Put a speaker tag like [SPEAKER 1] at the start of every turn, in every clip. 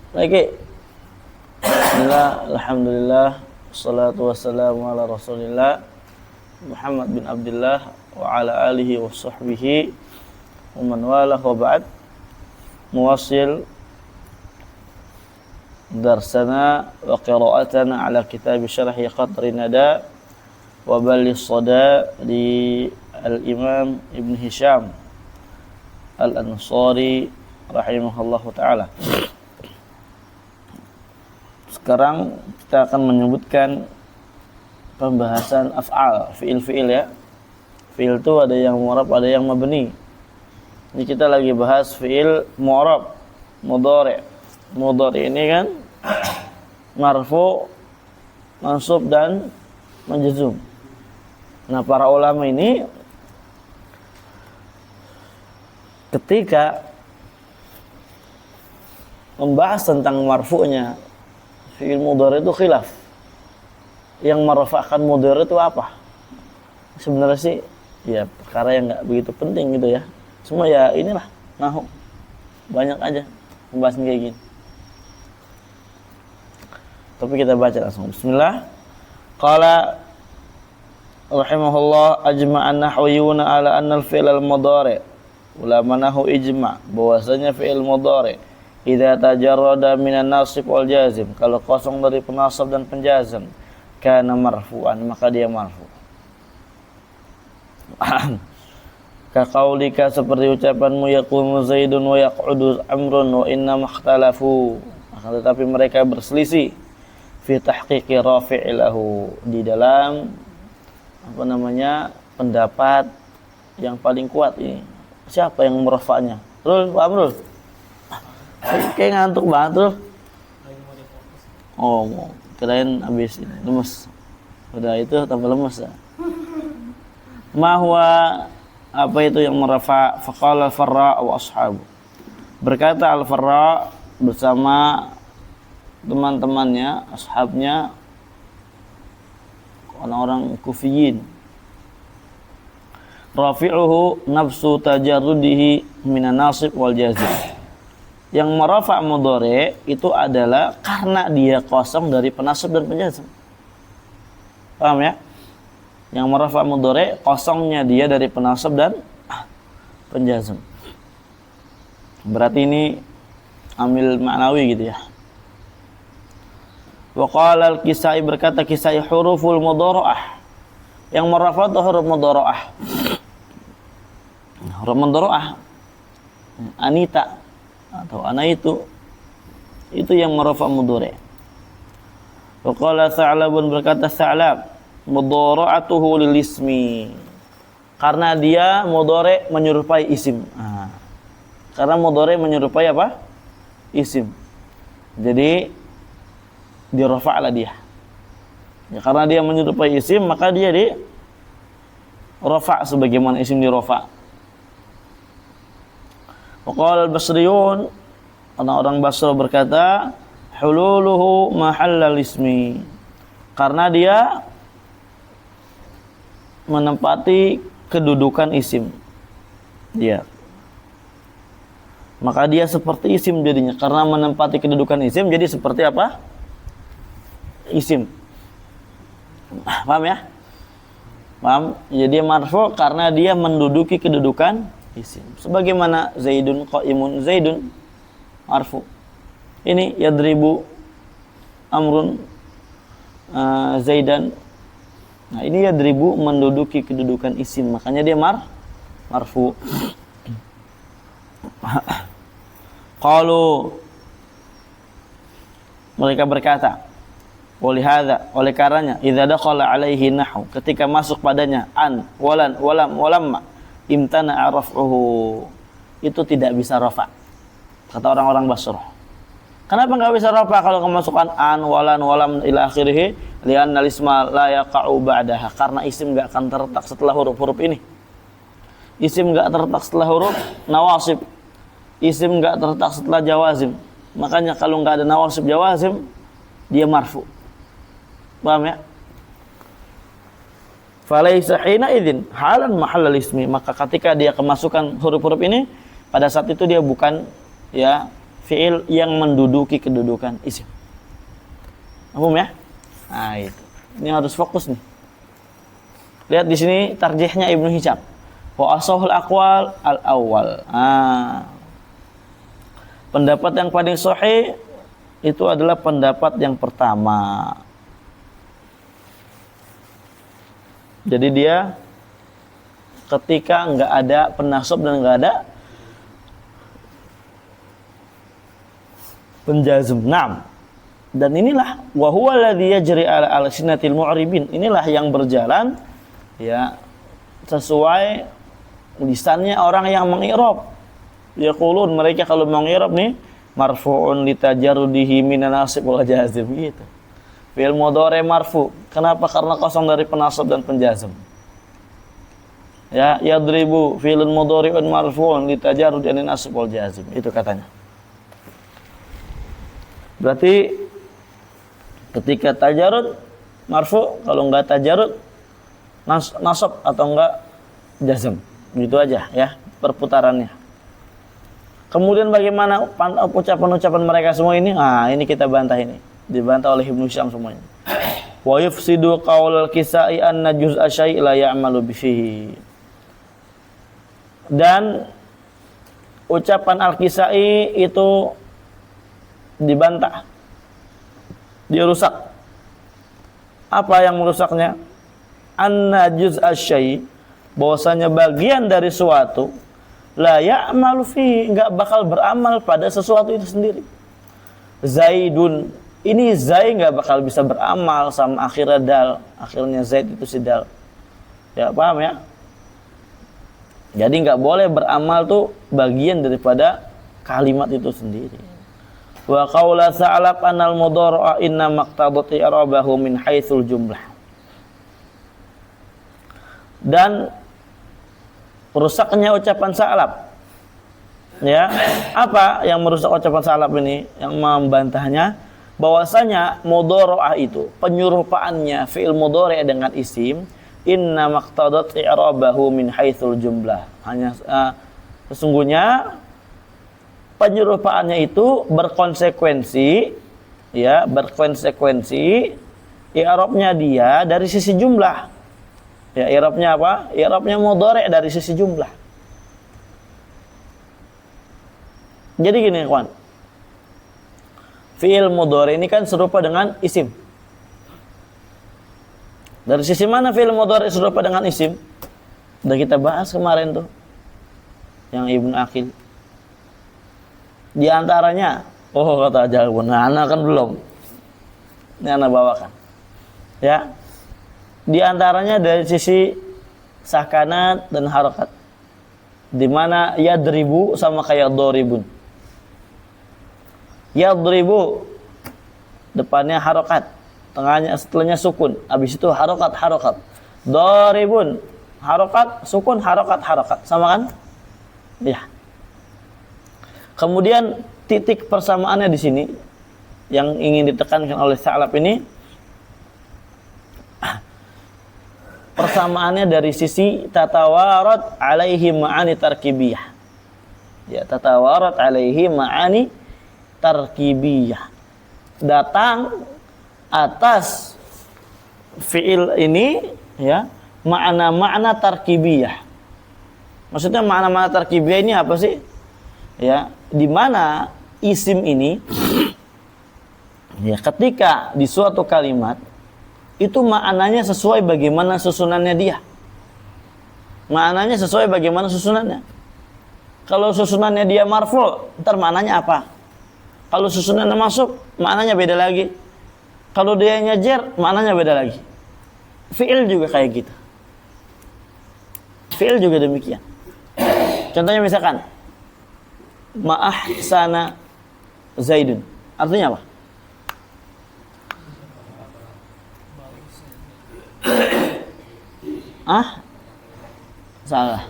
[SPEAKER 1] Lagi. Bismillah, alhamdulillah, wassalatu wassalamu ala rasulillah Muhammad bin Abdullah wa ala alihi wa sahbihi wa man walah wa ba'd. Muwassil darsana wa qira'atana ala kitab syarhi Qatri Nada wa Balis Sada di Al-Imam Ibn Hisham Al-Ansari rahimahullahu ta'ala. Sekarang kita akan menyebutkan pembahasan af'al, fi'il-fi'il ya. Fi'il itu ada yang mu'rab, ada yang mabni. Ini kita lagi bahas fi'il mu'rab, mudhari'. Mudhari' ini kan marfu, mansub dan majzum. Nah, para ulama ini ketika membahas tentang marfu'nya fi'il mudhari' itu khilaf. Yang merafa'kan mudhari' itu apa? Sebenarnya sih ya perkara yang enggak begitu penting gitu ya. Cuma ya inilah nahwu. Banyak aja pembahasan kayak gini. Tapi kita baca langsung. Bismillah. Qala rahimahullah ajma'an nahwiyuna ala anna al-fi'l al-mudhari'. Ulama nahwu ijma' bahwasanya fi'il mudhari' idza tajarrada minan nasib wal jazim, kalau kosong dari penasab dan penjazam, kana marfu'an, maka dia marfu'. Ka qaulika, seperti ucapanmu, yaqumu zaidun wa yaq'udu amrun wa inna makhtalafu, akan tetapi mereka berselisih fi tahqiqi rafi'i lahu, di dalam pendapat yang paling kuat ini. Siapa yang merafa'nya? Rul, paham Rul? Kayak ngantuk banget tuh. Oh, kirain habis ini lemes. Udah itu tambah lemes ya. Mahwa, apa itu yang merafa? Faqala al-Farra wa ashabu. Berkata al-Farra bersama teman-temannya, ashabnya, orang-orang Kufiyin. Rafi'uhu nafsu tajarrudihi minan nasib wal jazim. Yang merafa' mudhari' itu adalah karena dia kosong dari penasab dan penjazam. Paham ya? Yang merafa' mudhari' kosongnya dia dari penasab dan penjazam. Berarti ini amil ma'nawi gitu ya. Wa qala al-Kisai, berkata Kisai, huruful mudhara'ah. Yang merafa' itu huruf mudhara'ah. Huruf mudhara'ah. Anita atau ana itu yang marafa' mudhari'. Wa qala Sa'labun, berkata Sa'lab, mudhara'atuhu lil ismi, karena dia mudhari' menyerupai isim. Karena mudhari' menyerupai apa? Isim. Jadi dirafa'lah dia. Ya, karena dia menyerupai isim, maka dia di rafa' sebagaimana isim dirafa'. Qala al-Basriyun, orang-orang Basra berkata, hululuhu mahallal ismi, karena dia menempati kedudukan isim. Dia, maka dia seperti isim jadinya, karena menempati kedudukan isim, jadi seperti apa? Isim. Paham ya? Paham? Jadi marfu' karena dia menduduki kedudukan isim. Sebagaimana Zaidun qa'imun, Zaidun marfu. Ini yadribu amrun Zaidan. Nah, ini yadribu menduduki kedudukan isim, makanya dia marfu. Qalu, mereka berkata, oleh karenanya idza dakhala alaihi nahwu, ketika masuk padanya an, walan, walam, walamma, imtana araf'uhu, itu tidak bisa rafa', kata orang-orang Basrah. Kenapa enggak bisa rafa' kalau kemasukan an, walan, walam ila akhirih? Li'anna al-isma la yaqa'u ba'daha, karena isim enggak akan terletak setelah huruf-huruf ini. Isim enggak terletak setelah huruf nawasib, isim enggak terletak setelah jawazim. Makanya kalau enggak ada nawasib jawazim, dia marfu'. Paham ya? Falaisa hina idzin halan mahallal ismi, maka ketika dia kemasukan huruf-huruf ini, pada saat itu dia bukan ya fi'il yang menduduki kedudukan isim. Paham ya? Nah, itu. Ini harus fokus nih. Lihat di sini tarjihnya Ibnu Hisham. Wa asahul aqwal al-awwal. Pendapat yang paling sahih itu adalah pendapat yang pertama. Jadi dia ketika enggak ada penasab dan enggak ada penjazm. Naam. Dan inilah wa huwa alladhi yajri ala al-sinatil mu'ribin. Inilah yang berjalan ya sesuai lisannya orang yang mengi'rab. Yaqulun, mereka kalau mengi'rab nih marfu'un litajarrudihi minan nasib wal jazm gitu. Fi'il mudhari marfu. Kenapa? Karena kosong dari penasab dan penjazm. Ya, yadribu fi'il mudhari'un marfu'un litajarrudi minan nasib wal jazm. Itu katanya. Berarti ketika tajarud marfu, kalau enggak tajarud nasab atau enggak jazm. Gitu aja ya perputarannya. Kemudian bagaimana ucapan-ucapan mereka semua ini? Nah, ini kita bantah ini. Dibantah oleh Ibnu Syam semuanya. Wa yufsidu qaulal kisai anna juz'a syai' la ya'malu bihi. Dan ucapan Al-Kisai itu dibantah. Dia rusak. Apa yang merusaknya? Anna juz'a syai', bahwasanya bagian dari suatu la ya'malu fi, enggak bakal beramal pada sesuatu itu sendiri. Zaidun, ini Zaid enggak bakal bisa beramal sama akhirnya dal, akhirnya Zaid itu si dal. Ya, paham ya? Jadi enggak boleh beramal tuh bagian daripada kalimat itu sendiri. Wa qaula sa'alab anal mudhara'a inna maqtadat i'rabahu min haitsul jumlah. Dan rusaknya ucapan Sa'lab. Ya, apa yang merusak ucapan Sa'lab ini? Yang membantahnya bahwasanya mudhara'a itu penyerupaannya fi'il mudhari' dengan isim, inna maqtadat i'rabahu min haitsul jumlah. Hanya sesungguhnya penyerupaannya itu berkonsekuensi i'rabnya dia dari sisi jumlah. Ya, i'rabnya apa? I'rabnya mudhari' dari sisi jumlah. Jadi gini, kawan. Fi'il mudhari' ini kan serupa dengan isim. Dari sisi mana fi'il mudhari' serupa dengan isim? Udah kita bahas kemarin tuh. Yang Ibnu Aqil. Di antaranya, kata Jalbun, anak kan belum. Ini anak bawakan. Ya. Di antaranya dari sisi sakanat dan harakat. Di mana yadribu sama kayak doribun. Yadribu depannya harakat, tengahnya setelahnya sukun, habis itu harakat. Doribun harakat, sukun, harakat. Sama kan? Ya. Kemudian titik persamaannya di sini yang ingin ditekankan oleh Sa'lab ini, persamaannya dari sisi tatawarat alaihi ma'ani tarkibiyah. Ya, tatawarat alaihi ma'ani tarkibiyah. Datang atas fi'il ini ya, makna-makna tarkibiyah. Maksudnya makna-makna tarkibiyah ini apa sih? Ya, di mana isim ini ya ketika di suatu kalimat itu maknanya sesuai bagaimana susunannya dia. Maknanya sesuai bagaimana susunannya. Kalau susunannya dia marfu', ntar maknanya apa? Kalau susunannya masuk, maknanya beda lagi. Kalau dia nyejer, maknanya beda lagi. Fi'il juga kayak gitu. Fi'il juga demikian. Contohnya misalkan ma'ahsana Zaidun. Artinya apa? Salah.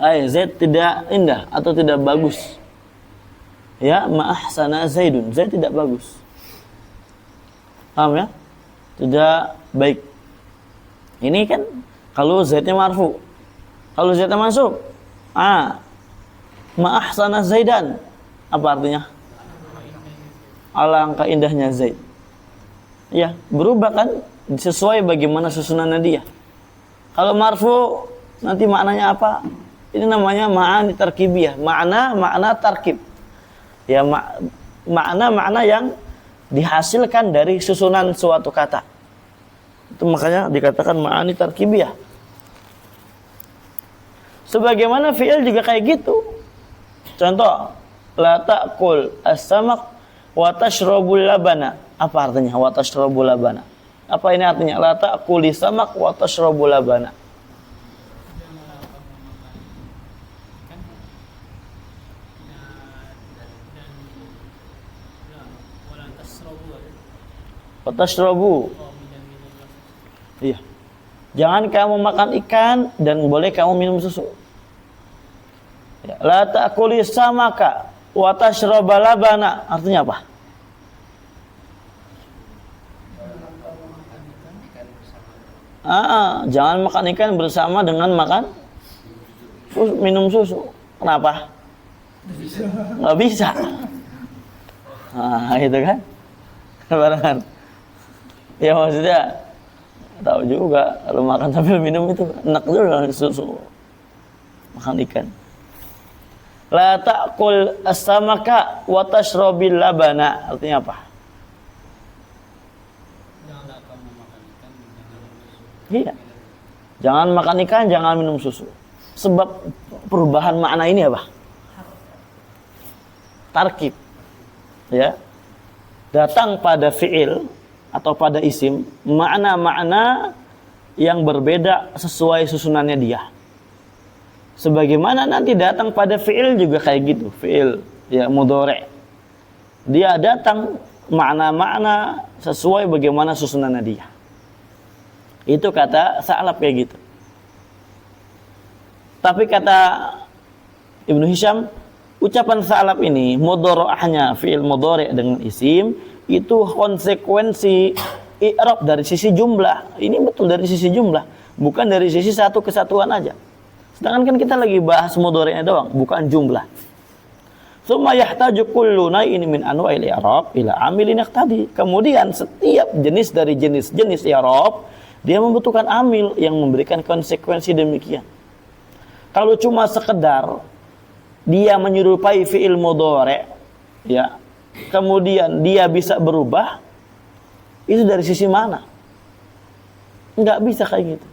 [SPEAKER 1] Zaid tidak indah atau tidak bagus. Ya, ma ahsana Zaidun. Zaid tidak bagus. Paham ya? Tidak baik. Ini kan kalau Zaidnya marfu. Kalau Zaidnya mansub, ma ahsana Zaidan. Apa artinya? Alangkah indahnya Zaid. Ya, berubah kan sesuai bagaimana susunannya dia. Kalau marfu nanti maknanya apa? Ini namanya ma'ani tarkibiyah. Makna tarkib. Ya, makna yang dihasilkan dari susunan suatu kata. Itu makanya dikatakan ma'ani tarkibiyah. Sebagaimana fi'il juga kayak gitu. Contoh, la ta'kul as-samak wa tashrabul labana. Apa artinya wa tashrabul labana? Apa ini artinya? La ta'kuli samak wa tashrabul labana. Wa tashrabu. Iya. Jangan kamu makan ikan dan boleh kamu minum susu. Ya, la ta'kuli samaka wa tashrabal labana. Artinya apa? Jangan makan ikan bersama dengan makan minum susu. Kenapa? Nggak bisa. Itu kan? Barengan. Ya maksudnya tahu juga kalau makan sambil minum itu enak juga susu. Makan ikan. La ta'kul as-samaka wa tashrabil labana. Artinya apa? Iya. Jangan makan ikan, jangan minum susu. Sebab perubahan makna ini apa? Tarkib. Ya. Datang pada fi'il atau pada isim makna-makna yang berbeda sesuai susunannya dia. Sebagaimana nanti datang pada fi'il juga kayak gitu. Fi'il ya mudhari'. Dia datang makna-makna sesuai bagaimana susunannya dia. Itu kata Sa'lab kayak gitu. Tapi kata Ibnu Hisham, ucapan Sa'lab ini mudhari'ahnya fi'il mudhari' dengan isim itu konsekuensi i'rab dari sisi jumlah. Ini betul dari sisi jumlah, bukan dari sisi satu kesatuan aja. Sedangkan kan kita lagi bahas mudhari'nya doang, bukan jumlah. Tsumma yahtaju kullu na'in min anwa'il i'rab ila amilin yaqtadi. Kemudian setiap jenis dari jenis-jenis i'rab dia membutuhkan amil yang memberikan konsekuensi demikian. Kalau cuma sekedar dia menyerupai fi'il mudhari', ya, kemudian dia bisa berubah, itu dari sisi mana? Enggak bisa kayak gitu.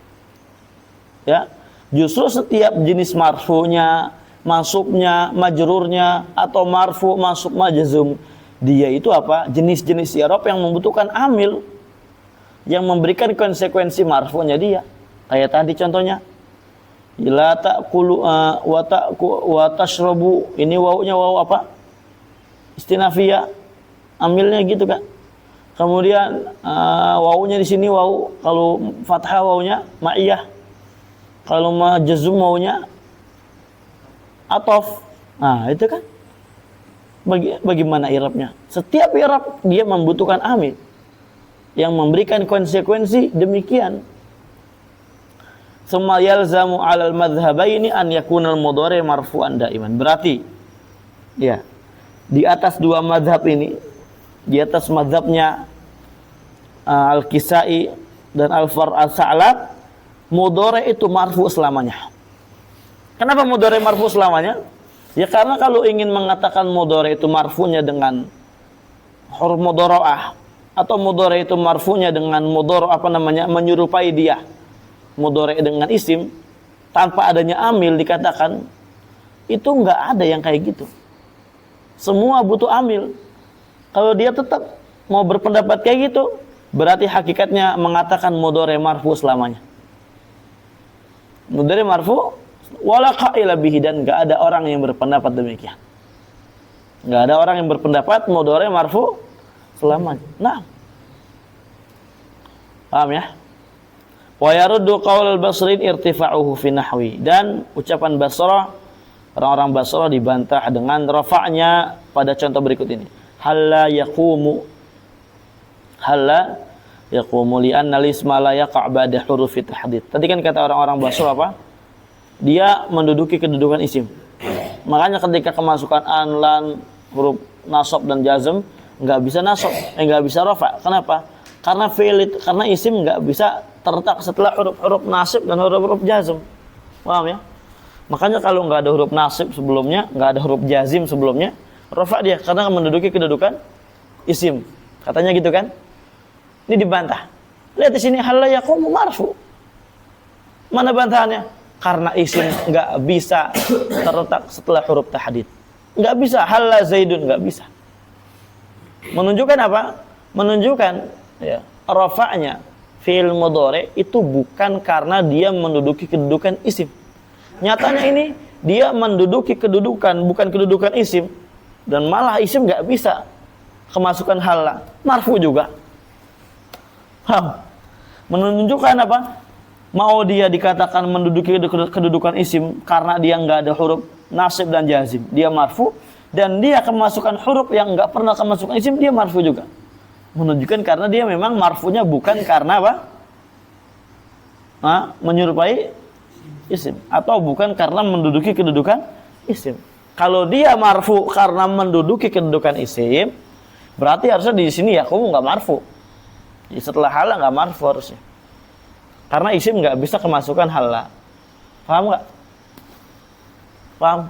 [SPEAKER 1] Ya, justru setiap jenis marfu'nya, mansubnya, majrurnya, atau marfu' mansub majzum, dia itu apa? Jenis-jenis i'rab yang membutuhkan amil yang memberikan konsekuensi marfu'nya dia. Kayak tadi contohnya, la ta'kulu wa tashrabu. Ini wawunya wawu apa? Istinafiyah. Amilnya gitu kan. Kemudian wawunya di sini wawu, kalau fathah wawunya ma'iyah. Kalau majzum wawunya atof. Nah, itu kan. Bagaimana i'rabnya? Setiap i'rab dia membutuhkan amil yang memberikan konsekuensi demikian. Tsumma yalzamu 'alal madhhabaini an yakuna al-mudhari' marfu'an daiman. Berarti ya, di atas dua mazhab ini, di atas mazhabnya Al-Kisai dan Al-Sa'lab, mudhari' itu marfu selamanya. Kenapa mudhari' marfu selamanya? Ya karena kalau ingin mengatakan mudhari' itu marfu'nya dengan huruf mudhara'ah atau mudhari' itu marfu'nya dengan menyerupai dia mudhari' dengan isim tanpa adanya amil, dikatakan itu enggak ada yang kayak gitu. Semua butuh amil. Kalau dia tetap mau berpendapat kayak gitu, berarti hakikatnya mengatakan mudhari' marfu selamanya. Mudhari' marfu wala qaila bihi, dan enggak ada orang yang berpendapat demikian. Enggak ada orang yang berpendapat mudhari' marfu selamanya. Nah, paham ya? Wa yaruddu qaul al-Basrin irtifa'uhu fi nahwi, dan ucapan Basrah Orang-orang Basrah dibantah dengan rafa'nya pada contoh berikut ini. Halla yaqumu li'anna al-isma la yaqa' ba'da hurufi tahdid. Tadi kan kata orang-orang Basrah apa? Dia menduduki kedudukan isim. Makanya ketika kemasukan an, lan, huruf nasab dan jazm enggak bisa nasab, enggak bisa rafa'. Kenapa? Karena fi'il itu, karena isim enggak bisa terletak setelah huruf-huruf nasib dan huruf-huruf jazm. Paham ya? Makanya kalau enggak ada huruf nasib sebelumnya, enggak ada huruf jazim sebelumnya, rafa' dia karena menduduki kedudukan isim. Katanya gitu kan? Ini dibantah. Lihat di sini hal la yaqumu marfu. Mana bantahannya? Karena isim enggak bisa terletak setelah huruf tahdid. Enggak bisa hal la zaidun, enggak bisa. Menunjukkan apa? Menunjukkan ya, rafa'nya fi'il mudhari itu bukan karena dia menduduki kedudukan isim. Nyatanya ini dia menduduki kedudukan bukan kedudukan isim, dan malah isim nggak bisa kemasukan halla, marfu juga. Menunjukkan apa? Mau dia dikatakan menduduki kedudukan isim karena dia nggak ada huruf nasib dan jazim, dia marfu, dan dia kemasukan huruf yang nggak pernah kemasukan isim, dia marfu juga. Menunjukkan karena dia memang marfunya bukan karena apa? Menyerupai isim, atau bukan karena menduduki kedudukan isim. Kalau dia marfu karena menduduki kedudukan isim, berarti harusnya di sini ya kamu nggak marfu. Jadi setelah hala nggak marfu harusnya. Karena isim nggak bisa kemasukan hala. Paham nggak? Paham?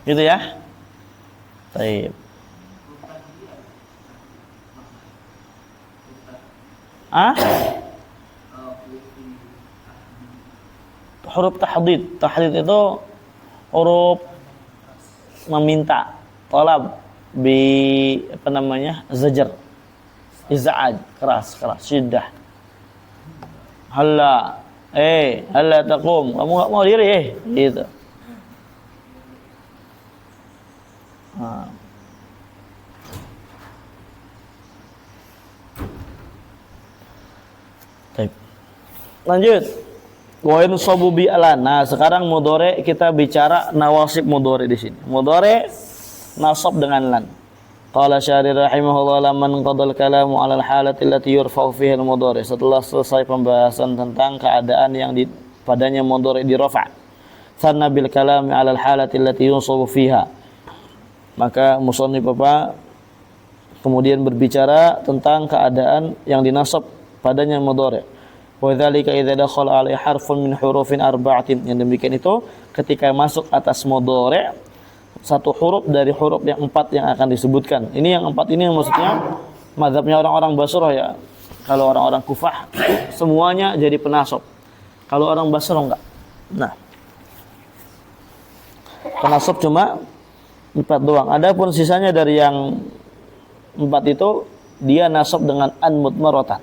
[SPEAKER 1] Gitu ya? Baik. Huruf tahdid. Tahdid itu huruf meminta, talab, zajar, iz'aj, keras, syiddah. Halla, halla taqum, kamu enggak mau diri, gitu. Lanjut. Wa yansabu bi alan. Nah, sekarang mudhari kita bicara nawasib mudhari di sini. Mudhari nasab dengan lan. Qala Syari rahimahullah lamman qadal kalamu 'ala al-halati allati yurfa'u fiha al-mudhari. Setelah selesai pembahasan tentang keadaan yang padanya mudhari dirafa'. Sanna bil kalami 'ala al-halati allati yunsabu fiha. Maka musannif kemudian berbicara tentang keadaan yang dinasab padanya mudhari. Wa dzalika idza dakhala alaihi harfun min hurufin arba'atin. Yang demikian itu ketika masuk atas mudhari satu huruf dari huruf yang 4 yang akan disebutkan. Ini yang 4 ini maksudnya mazhabnya orang-orang Basrah ya. Kalau orang-orang Kufah semuanya jadi penasab. Kalau orang Basrah enggak. Nah, penasab cuma 4 doang. Adapun sisanya dari yang 4 itu dia nasab dengan an mudmaratan.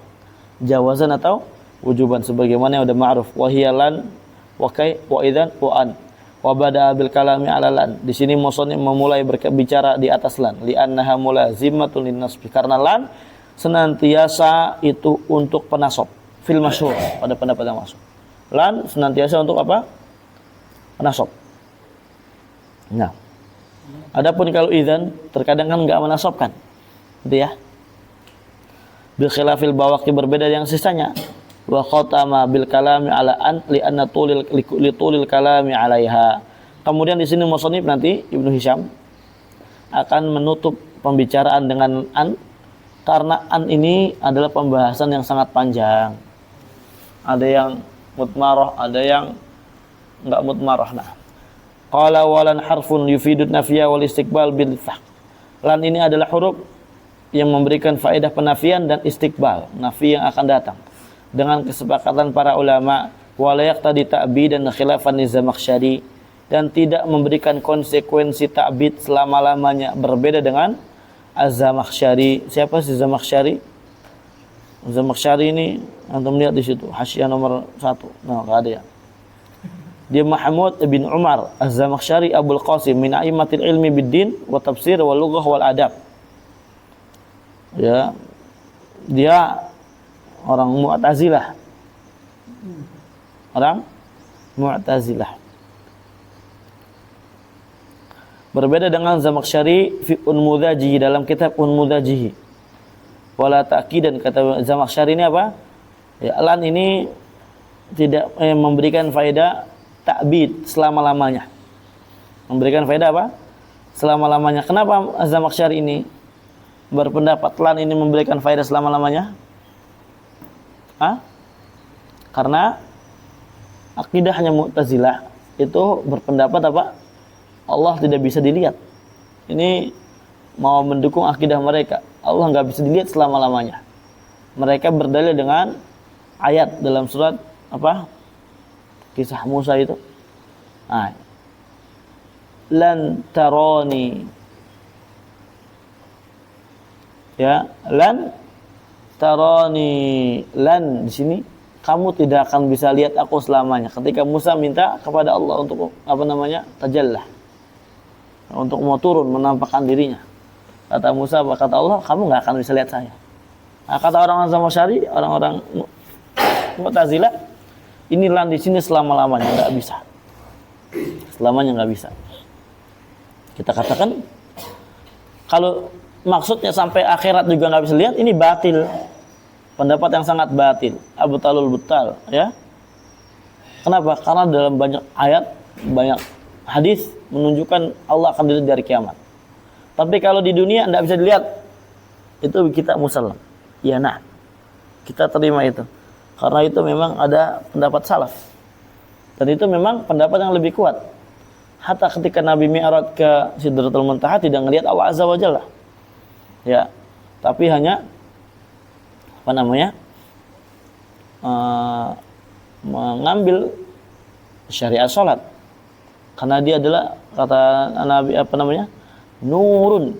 [SPEAKER 1] Jawazan atau wujuban sebagaimana yang udah ma'ruf. Wa hiya lan wa kai wa idzan wa an. Wa bada bil kalami 'ala lan. Di sini musannif memulai berbicara di atas lan. Li annaha mulazimatun lin nasb. Karena lan senantiasa itu untuk penasab. Fil masyhur pada pendapat yang masyhur. Lan senantiasa untuk apa? Penasab. Nah, adapun kalau idzan terkadang kan enggak menasabkan. Gitu ya. Bil khilafil bawaqi berbeda yang sisanya. Wa khatama bil kalami 'ala an li anna tulil kalami 'alaiha. Kemudian di sini musannif nanti Ibnu Hisham akan menutup pembicaraan dengan an karena an ini adalah pembahasan yang sangat panjang. Ada yang mudmarah, ada yang enggak mudmarah. Nah, qala walan harfun yufidun nafya wal istiqbal bil fath. Lan ini adalah huruf yang memberikan faedah penafian dan istiqbal, nafi yang akan datang. Dengan kesepakatan para ulama, wala yaqtadi ta'bid dan khilafan Zamakhsyari, dan tidak memberikan konsekuensi ta'bid selama-lamanya, berbeda dengan Az-Zamakhsyari. Siapa sih Zamakhsyari? Zamakhsyari ini antum lihat di situ, hasyiah nomor 1. Nah, enggak ada ya. Dia Mahmud bin Umar Az-Zamakhsyari Abul Qasim min a'immatil ilmi bid-din wa tafsir wal lughah wal adab. Ya. Dia orang Mu'tazilah. Orang Mu'tazilah. Berbeda dengan Zamakhsyari fi Unmudzajihi, dalam kitab Unmudzajihi. Wala ta'kidan, kata Zamakhsyari ini apa? Ya, lan ini tidak memberikan faedah ta'bid selama-lamanya. Memberikan faedah apa? Selama-lamanya. Kenapa Zamakhsyari ini berpendapat lan ini memberikan faedah selama-lamanya? Karena akidahnya Mu'tazilah itu berpendapat apa? Allah tidak bisa dilihat. Ini mau mendukung akidah mereka. Allah nggak bisa dilihat selama-lamanya. Mereka berdalil dengan ayat dalam surat apa? Kisah Musa itu. Lan tarani. Ya, lan tarani. Lan di sini kamu tidak akan bisa lihat aku selamanya. Ketika Musa minta kepada Allah untuk tajallah. Untuk mau turun menampakkan dirinya. Kata Musa, kata Allah, kamu nggak akan bisa lihat saya. Kata orang-orang Zamakhsyari, orang-orang Mu'tazilah, ini lan di sini selama-lamanya nggak bisa. Selamanya nggak bisa. Kita katakan kalau maksudnya sampai akhirat juga nggak bisa lihat, ini batil. Pendapat yang sangat batil, abtalul butal, ya. Kenapa? Karena dalam banyak ayat, banyak hadis menunjukkan Allah akan dilihat dari kiamat. Tapi kalau di dunia tidak bisa dilihat, itu kita musallam. Ya, nah, kita terima itu. Karena itu memang ada pendapat salaf. Dan itu memang pendapat yang lebih kuat. Hatta ketika Nabi Mi'raj ke Sidratul Muntaha tidak melihat Allah Azza wa Jalla. Ya, tapi hanya mengambil syariat salat. Karena dia adalah, kata Nabi nurun.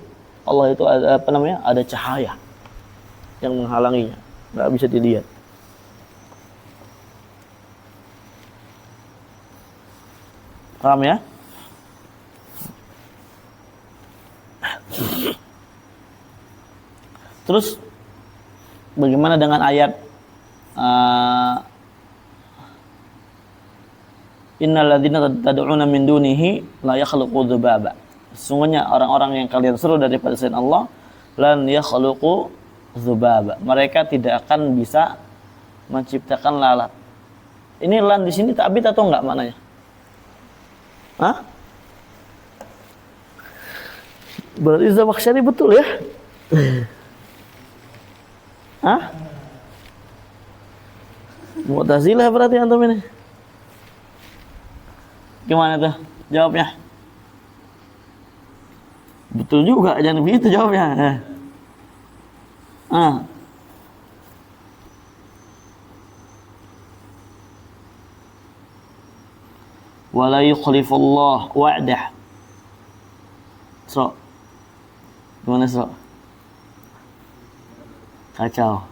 [SPEAKER 1] Allah itu ada cahaya yang menghalanginya, nggak bisa dilihat. Paham ya? Terus bagaimana dengan ayat Innal ladzina tad'una min dunihi la yakhluqu dzubaba. Sesungguhnya orang-orang yang kalian seru daripada selain Allah, lan yakhluqu dzubaba. Mereka tidak akan bisa menciptakan lalat. Ini lan di sini ta'bid atau enggak maknanya? Berarti Zamakhsyari betul ya? Mu'tazilah berarti antum ini. Gimana tuh jawabnya? Betul juga, jangan begitu jawabnya. Wala yukhlifullah wa'dah. So, gimana so? Kacau.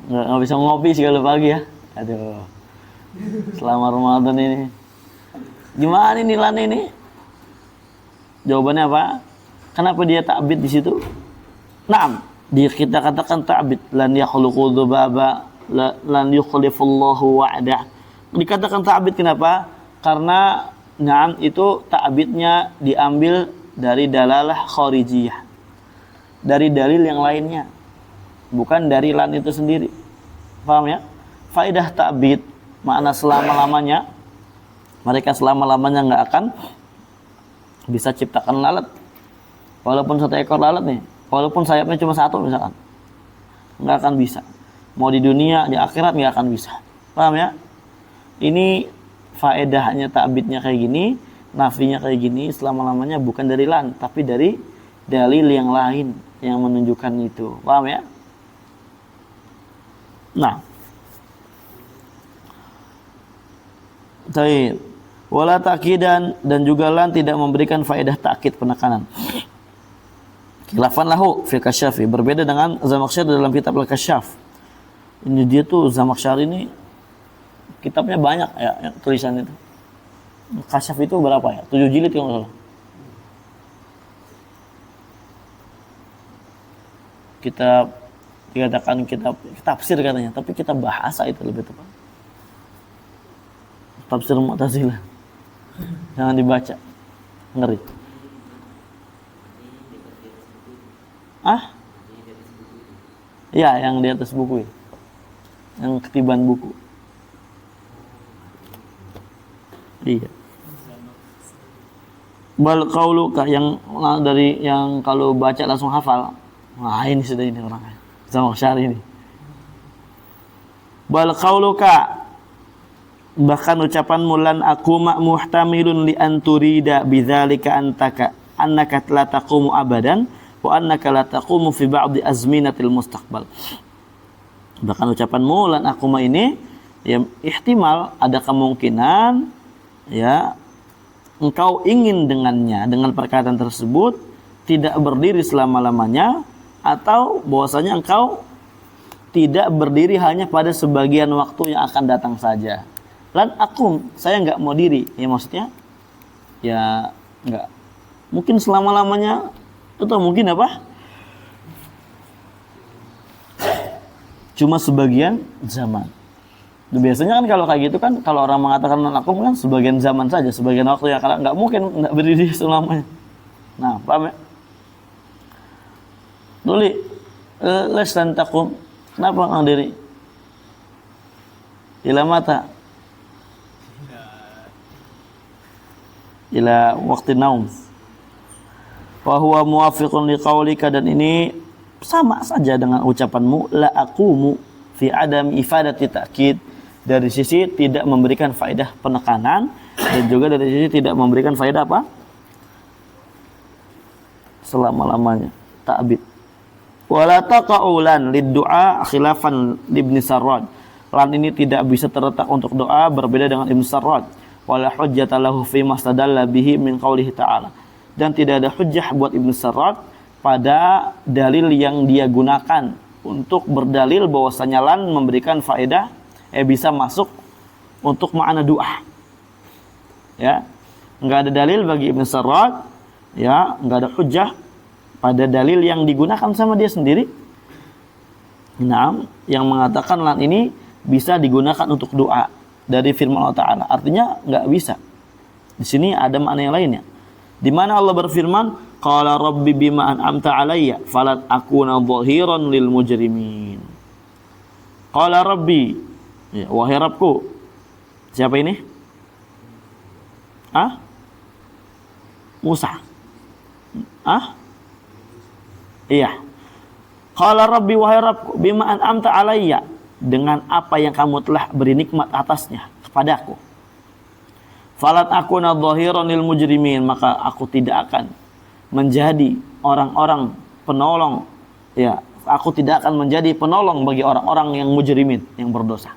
[SPEAKER 1] Nggak bisa ngopi segala pagi ya. Aduh. Selama Ramadan ini. Gimana ini lan ini? Jawabannya apa? Kenapa dia ta'bid di situ? Naam, dia kita katakan ta'bid lan yakhluqu dzubaba lan yukhlifullahu wa'dah. Dikatakan ta'bid kenapa? Karena naam itu ta'bidnya diambil dari dalalah kharijiyah. Dari dalil yang lainnya. Bukan dari lan itu sendiri. Paham ya? Faedah ta'bid makna selama-lamanya, mereka selama-lamanya nggak akan bisa ciptakan lalat. Walaupun satu ekor lalat nih, walaupun sayapnya cuma satu misalkan, nggak akan bisa. Mau di dunia, di akhirat nggak akan bisa. Paham ya? Ini faedahnya ta'bidnya kayak gini, nafinya kayak gini, selama-lamanya bukan dari lan, tapi dari dalil yang lain yang menunjukkan itu. Paham ya? Nah, baik. Wala ta'kidan, dan juga lan tidak memberikan faedah takkid, penekanan. Khilafan lahu fi Kasyafi, berbeda dengan Zamakhsyari dalam kitab Al-Kasyaf. Ini dia tuh Zamakhsyari ini kitabnya banyak ya, yang tulisan itu. Kasyaf itu berapa ya? 7 jilid kalau enggak salah. dikatakan kita tafsir katanya, tapi kita bahasa itu lebih tepat. Tafsir Mu'tazilah. Jangan dibaca. Ngeri. Ya, yang di atas buku ya. Yang ketiban buku. Iya. Bal qauluka yang dari yang kalau baca langsung hafal. Wah, ini sudah ini orangnya. Sama Syari ini. Bal qauluka, bahkan ucapan mulan aku muhtamilun li anturida bidzalika annaka la taqumu abadan wa annaka la taqumu fi ba'di azminatil mustaqbal. Bahkan ucapan mulan aku ini ya ihtimal ada kemungkinan ya engkau ingin dengannya, dengan perkataan tersebut tidak berdiri selama-lamanya, atau bahwasanya engkau tidak berdiri hanya pada sebagian waktu yang akan datang saja. Lan aku, saya nggak mau diri, ya maksudnya, ya nggak mungkin selama-lamanya, atau mungkin apa? Cuma sebagian zaman. Biasanya kan kalau kayak gitu kan, kalau orang mengatakan aku kan sebagian zaman saja, sebagian waktu ya, karena nggak mungkin nggak berdiri selamanya. Nah, paham ya? Duli, les dan takum, kenapa nggak diri? Ila mata, ila waktu naum. Wa huwa muwafiqun liqaulika, dan ini sama saja dengan ucapanmu la aqumu fi adam ifadati ta'kid, dari sisi tidak memberikan faedah penekanan dan juga dari sisi tidak memberikan faedah apa? Selama-lamanya, ta'bid. Wala taqaulan lid-du'a khilafan Ibnu Sarrad. Lan ini tidak bisa terletak untuk doa berbeda dengan Ibnu Sarrad. Wala hujjata lahu fi mastadalla bihi min qaulihi ta'ala. Dan tidak ada hujjah buat Ibnu Sarrad pada dalil yang dia gunakan untuk berdalil bahwasanya lan memberikan faedah bisa masuk untuk makna doa. Ya. Enggak ada dalil bagi Ibnu Sarrad, ya, enggak ada hujjah pada dalil yang digunakan sama dia sendiri. Nah, yang mengatakan lan ini bisa digunakan untuk doa dari firman Allah Ta'ala. Artinya enggak bisa. Di sini ada makna yang lainnya. Di mana Allah berfirman, qala rabbi bima an'amta alayya falat akuna dhahiran lil mujrimin. Qala rabbi, ya, wahai Rabbku. Siapa ini? Musa. Iya. Qala rabbi, wahai Rabbku, bima an'amta alayya, dengan apa yang kamu telah beri nikmat atasnya kepadaku. Falat akuna dhahiran lil mujrimin, maka aku tidak akan menjadi orang-orang penolong, ya, aku tidak akan menjadi penolong bagi orang-orang yang mujrimin, yang berdosa.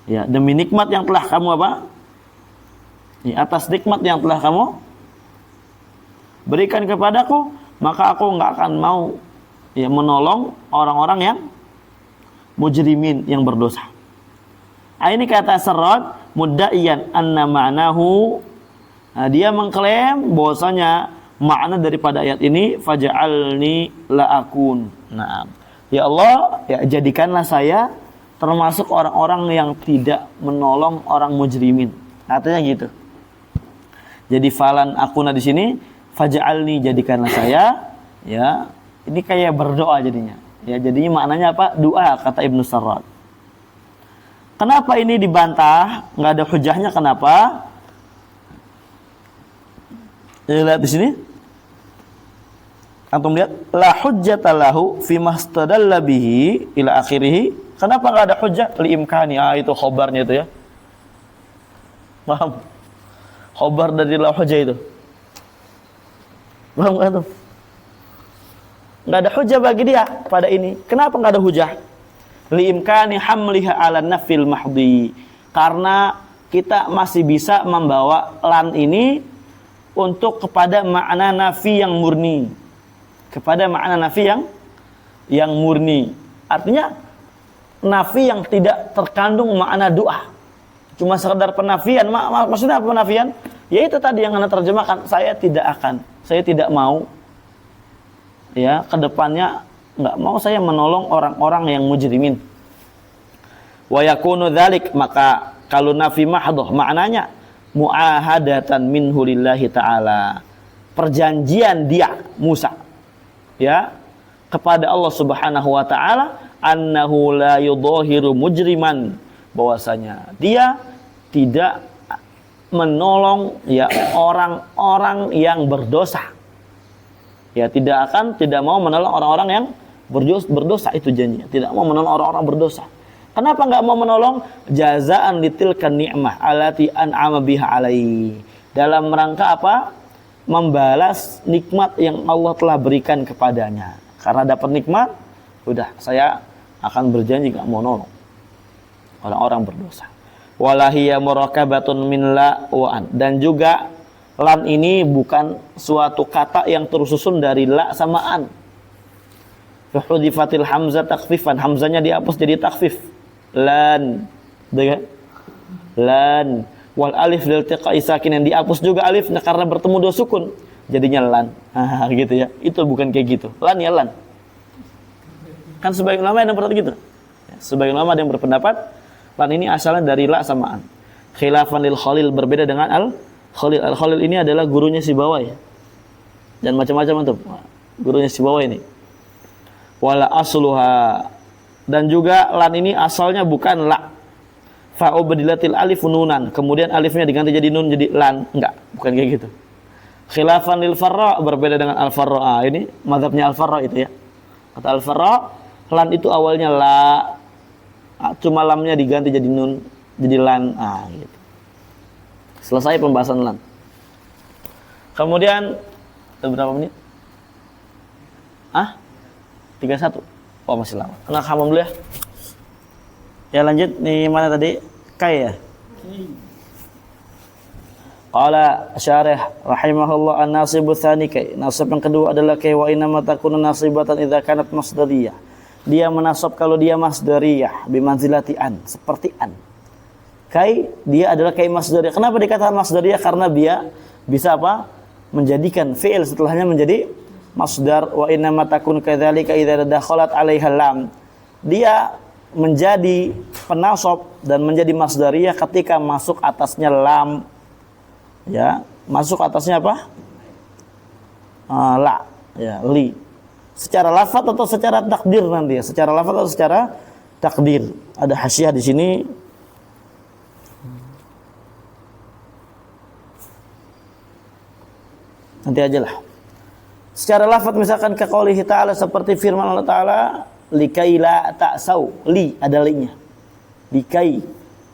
[SPEAKER 1] Ya, demi nikmat yang telah kamu apa? Ya, atas nikmat yang telah kamu berikan kepadaku, maka aku enggak akan mau ya menolong orang-orang yang mujrimin, yang berdosa. Ini kata Sarrad mudda'iyan anna ma'nahu, dia mengklaim bahwasanya makna daripada ayat ini faj'alni la'akun. Nah, ya Allah, ya jadikanlah saya termasuk orang-orang yang tidak menolong orang mujrimin. Artinya gitu. Jadi falan akuna di sini faj'alni, jadikanlah saya, ya. Ini kayak berdoa jadinya. Ya, jadinya maknanya apa? Doa, kata Ibnu Sarrad. Kenapa ini dibantah? Nggak ada hujahnya, kenapa? Lihat di sini. Antum lihat, la hujjata lahu fi mastadalla bihi ila akhirih. Kenapa nggak ada hujjah? Li imkani. Itu khobarnya itu ya. Paham? Khobar dari la hujjah itu. Paham kan tuh? Nggak ada hujjah bagi dia pada ini. Kenapa nggak ada hujjah? Liimkani hamliha ala nafil mahdi, karena kita masih bisa membawa lan ini untuk kepada makna nafi yang murni, kepada makna nafi yang murni. Artinya nafi yang tidak terkandung makna doa, cuma sekedar penafian. Maksudnya apa penafian? Yaitu tadi yang Anda terjemahkan, saya tidak mau ya kedepannya Enggak mau saya menolong orang-orang yang mujrimin. Wa yakunu dzalik, maka kalau nafi mahdhah maknanya muahadatan minhu lillahi ta'ala, perjanjian dia Musa ya kepada Allah Subhanahu wa taala, annahu la yudhahiru mujriman, bahwasanya dia tidak menolong ya orang-orang yang berdosa. Ya, tidak mau menolong orang-orang yang berdosa, itu janjinya. Tidak mau menolong orang-orang berdosa. Kenapa enggak mau menolong? Jazaan litilkan ni'mah allati an'ama biha alaihi. Dalam rangka apa? Membalas nikmat yang Allah telah berikan kepadanya. Karena dapat nikmat, udah saya akan berjanji enggak mau nolong orang-orang berdosa. Walahiyya murakabatun min la wa an. Dan juga lan ini bukan suatu kata yang tersusun dari la sama an. Fahudifatil hamzah takhfifan, hamzanya dihapus jadi takhfif. Lan, dengan lan. Wal alif liltiqa'i sakin, yang dihapus juga alifnya karena bertemu dua sukun, jadinya lan. Gitu ya. Itu bukan kayak gitu. Lan ya lan. Kan sebagian ulama yang berpendapat gitu. Sebagian ulama ada yang berpendapat lan ini asalnya dari la sama an. Khilafan lil Khalil, berbeda dengan al-Khalil. Al-Khalil ini adalah gurunya si Bawai. Dan macam-macam itu. Gurunya si Bawai ini. Wala asluha, dan juga lan ini asalnya bukan la. Fa'ubdilatil alif nunan, kemudian alifnya diganti jadi nun jadi lan. Enggak, bukan kayak gitu. Khilafan lil Farra, berbeda dengan al-Farra. Ini mazhabnya al-Farra itu ya. Kata al-Farra, lan itu awalnya la, cuma lamnya diganti jadi nun jadi lan. Gitu. Selesai pembahasan lan. Kemudian berapa menit? 31. Oh, masih lama. Nah, kamu dulu ya. Ya lanjut, nih mana tadi? Kai ya? Qala syarih rahimahullah an-nasibu tsani kai. Nasab yang kedua adalah kai, wa inna ma takunu nasibatan idza kanat masdariyah. Dia menasab kalau dia masdariyah bimanzilati an, seperti an. Kai dia adalah kai masdariyah. Kenapa dikatakan masdariyah? Karena dia bisa apa? Menjadikan fi'il setelahnya menjadi masdar. Wa inna ma takunu kadzalika idza dakhalat 'alaiha lam. Dia menjadi penasab dan menjadi masdariyah ketika masuk atasnya lam. Ya, masuk atasnya apa? La, ya, li. Secara lafaz atau secara takdir nanti ya? Secara lafaz atau secara takdir. Ada hasyiah di sini. Nanti aja lah. Secara lafaz misalkan ke qaulihi ta'ala, seperti firman Allah Ta'ala, likai la ta'sau, li ada li-nya. Likai.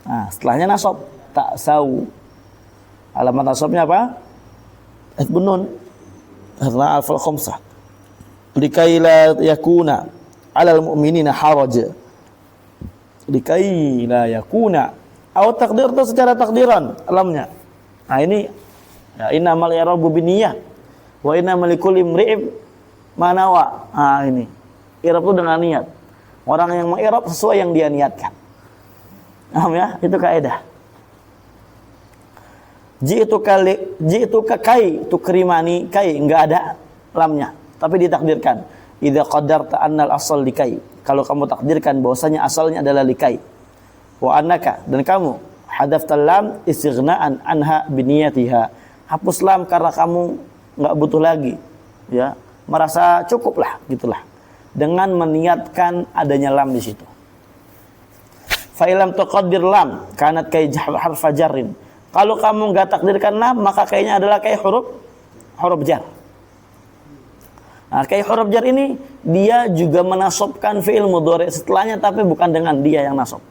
[SPEAKER 1] Nah, setelahnya nasab, ta'sau. Alamat nasabnya apa? Bunun. Karena alfal khamsah. Likai la yakuna 'alal mu'minina haraj. Likai la yakuna. Atau takdir itu secara takdiran alamnya. Nah, ini ya, innamal i'rabu binniyah wa innamal likulli imri'in ma nawa. Ini i'rab itu dengan niat. Orang yang meng'irab sesuai yang dia niatkan. Paham ya? Itu kaidah. Ji'tuka kai, tukrimani kai, enggak ada lamnya, tapi ditakdirkan. Idza qadarta annal asal likai. Kalau kamu takdirkan bahwasanya asalnya adalah likai. Wa annaka, dan kamu hadaftal lam istighna'an anha biniyatiha. Hapus lam karena kamu enggak butuh lagi, ya. Merasa cukup lah, gitulah. Dengan meniatkan adanya lam di situ. Fa ilam tuqaddir lam kanat kai harf jarrin. Kalau kamu enggak takdirkan lam, maka kayaknya adalah kayak huruf jar. Nah, kayak huruf jar ini dia juga menasabkan fi'il mudhari setelahnya, tapi bukan dengan dia yang nasab.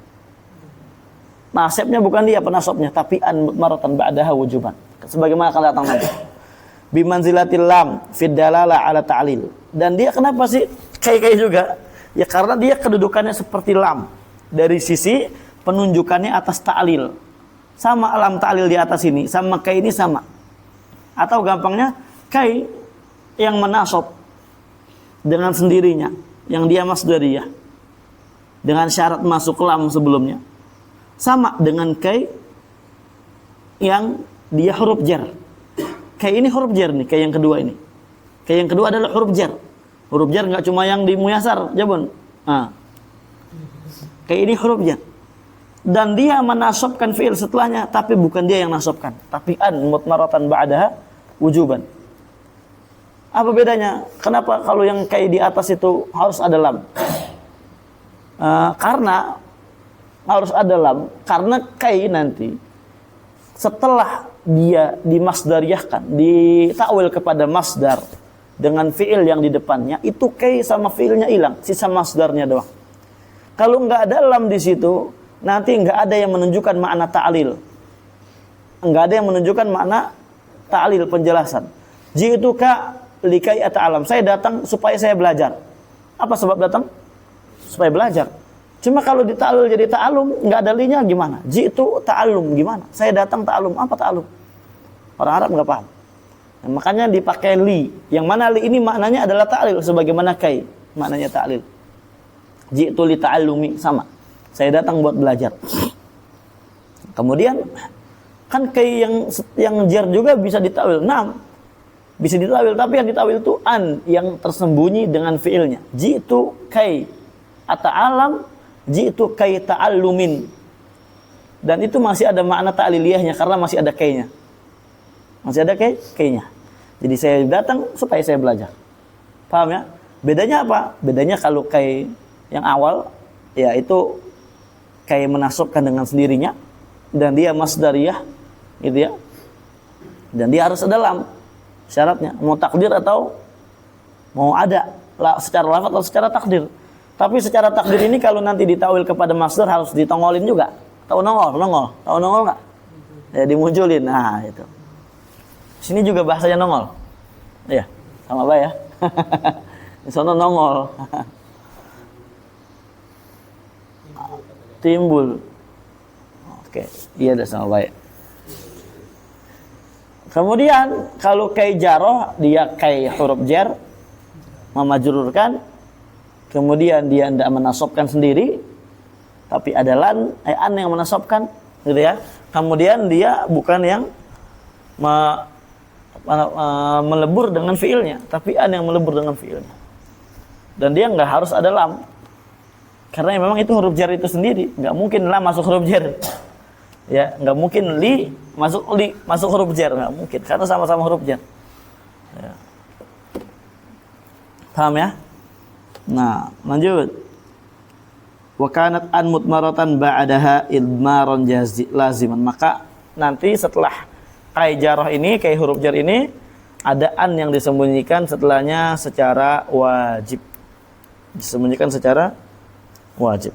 [SPEAKER 1] Nasabnya bukan dia penasabnya, tapi an maratan ba'daha wujuban. Sebagaimana akan datang nanti. Bimanzilatil lam fid dalalah ala ta'lil. Dan dia kenapa sih kayak juga? Ya karena dia kedudukannya seperti lam dari sisi penunjukannya atas ta'lil. Sama lam ta'lil di atas ini, sama kai ini sama. Atau gampangnya kai yang menasab dengan sendirinya, yang dia masdariyah dengan syarat masuk lam sebelumnya, sama dengan kai yang dia huruf jar. Kai ini huruf jar nih, kai yang kedua ini. Kai yang kedua adalah huruf jar. Huruf jar nggak cuma yang di muyasar, jabun. Nah, kayak ini huruf jar. Dan dia menasabkan fi'il setelahnya, tapi bukan dia yang nasabkan, tapi an mutmaratan ba'daha wujuban. Apa bedanya? Kenapa kalau yang kayak di atas itu harus ada lam? Karena harus ada lam, karena kai nanti setelah dia dimasdariyahkan, ditakwil kepada masdar dengan fi'il yang di depannya, itu kai sama fi'ilnya hilang, sisa masdarnya doang. Kalau nggak ada lam di situ, nanti nggak ada yang menunjukkan makna ta'lil, nggak ada yang menunjukkan makna ta'lil, penjelasan. Ji'tuka likai ata'alam, saya datang supaya saya belajar. Apa sebab datang? Supaya belajar. Cuma kalau di ta'lil jadi ta'alum, nggak ada linya gimana? Ji'tu ta'alum gimana? Saya datang ta'alum, apa ta'alum? Orang Arab nggak paham. Nah, makanya dipakai li. Yang mana li ini maknanya adalah ta'lil, sebagaimana kai maknanya ta'lil. Ji'tu li ta'allumi, sama. Saya datang buat belajar. Kemudian kan kai yang jar juga bisa ditawil. Nah, bisa ditawil, tapi yang ditawil itu an yang tersembunyi dengan fiilnya. Ji'tu kai ata'alam, ji'tu kai ta'allumin. Dan itu masih ada makna ta'liliyahnya karena masih ada kainya. Masih ada kainya. Jadi saya datang supaya saya belajar. Paham ya? Bedanya apa? Bedanya kalau kai yang awal ya itu kai menasabkan dengan sendirinya dan dia masdariyah gitu ya. Dan dia harus ada lam. Syaratnya mau takdir atau mau ada secara lafaz atau secara takdir. Tapi secara takdir ini kalau nanti ditawil kepada masdar harus ditongolin juga. Tahu nongol? Tahu nongol nggak? Ya dimunculin. Nah itu. Sini juga bahasanya nongol. Iya, sama baik ya. Di sana nongol. Timbul. Oke, iya dah sama baik. Kemudian kalau kai jaroh, dia kai huruf jar memajrurkan, kemudian dia tidak menasabkan sendiri, tapi ada an yang menasabkan, gitu ya. Kemudian dia bukan yang melebur dengan fiilnya, tapi an yang melebur dengan fiilnya. Dan dia nggak harus ada lam, karena memang itu huruf jar itu sendiri, nggak mungkin lam masuk huruf jar. Ya, nggak mungkin li masuk huruf jar, nggak mungkin karena sama-sama huruf jar. Ya. Paham ya? Nah, lanjut. Wa kanat an mutmaratan ba'daha idmaran laziman. Maka nanti setelah kai jarah ini, kai huruf jar ini, ada an yang disembunyikan setelahnya secara wajib. Disembunyikan secara wajib.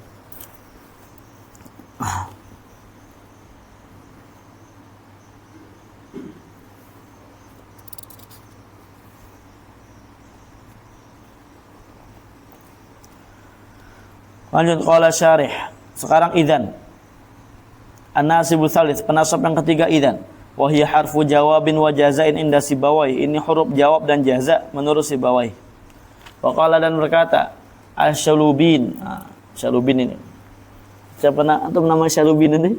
[SPEAKER 1] Lanjut, qala syarih. Sekarang idzan. An-nasibu tsalits, penasab yang ketiga idzan. Wa hiya harfu jawabin wa jazain inda Sibawai. Ini huruf jawab dan jaza menurut Sibawai. Wa qala, dan berkata, Asy-Syalubin. Syalubin ini. Siapa antum nama Syalubin ini?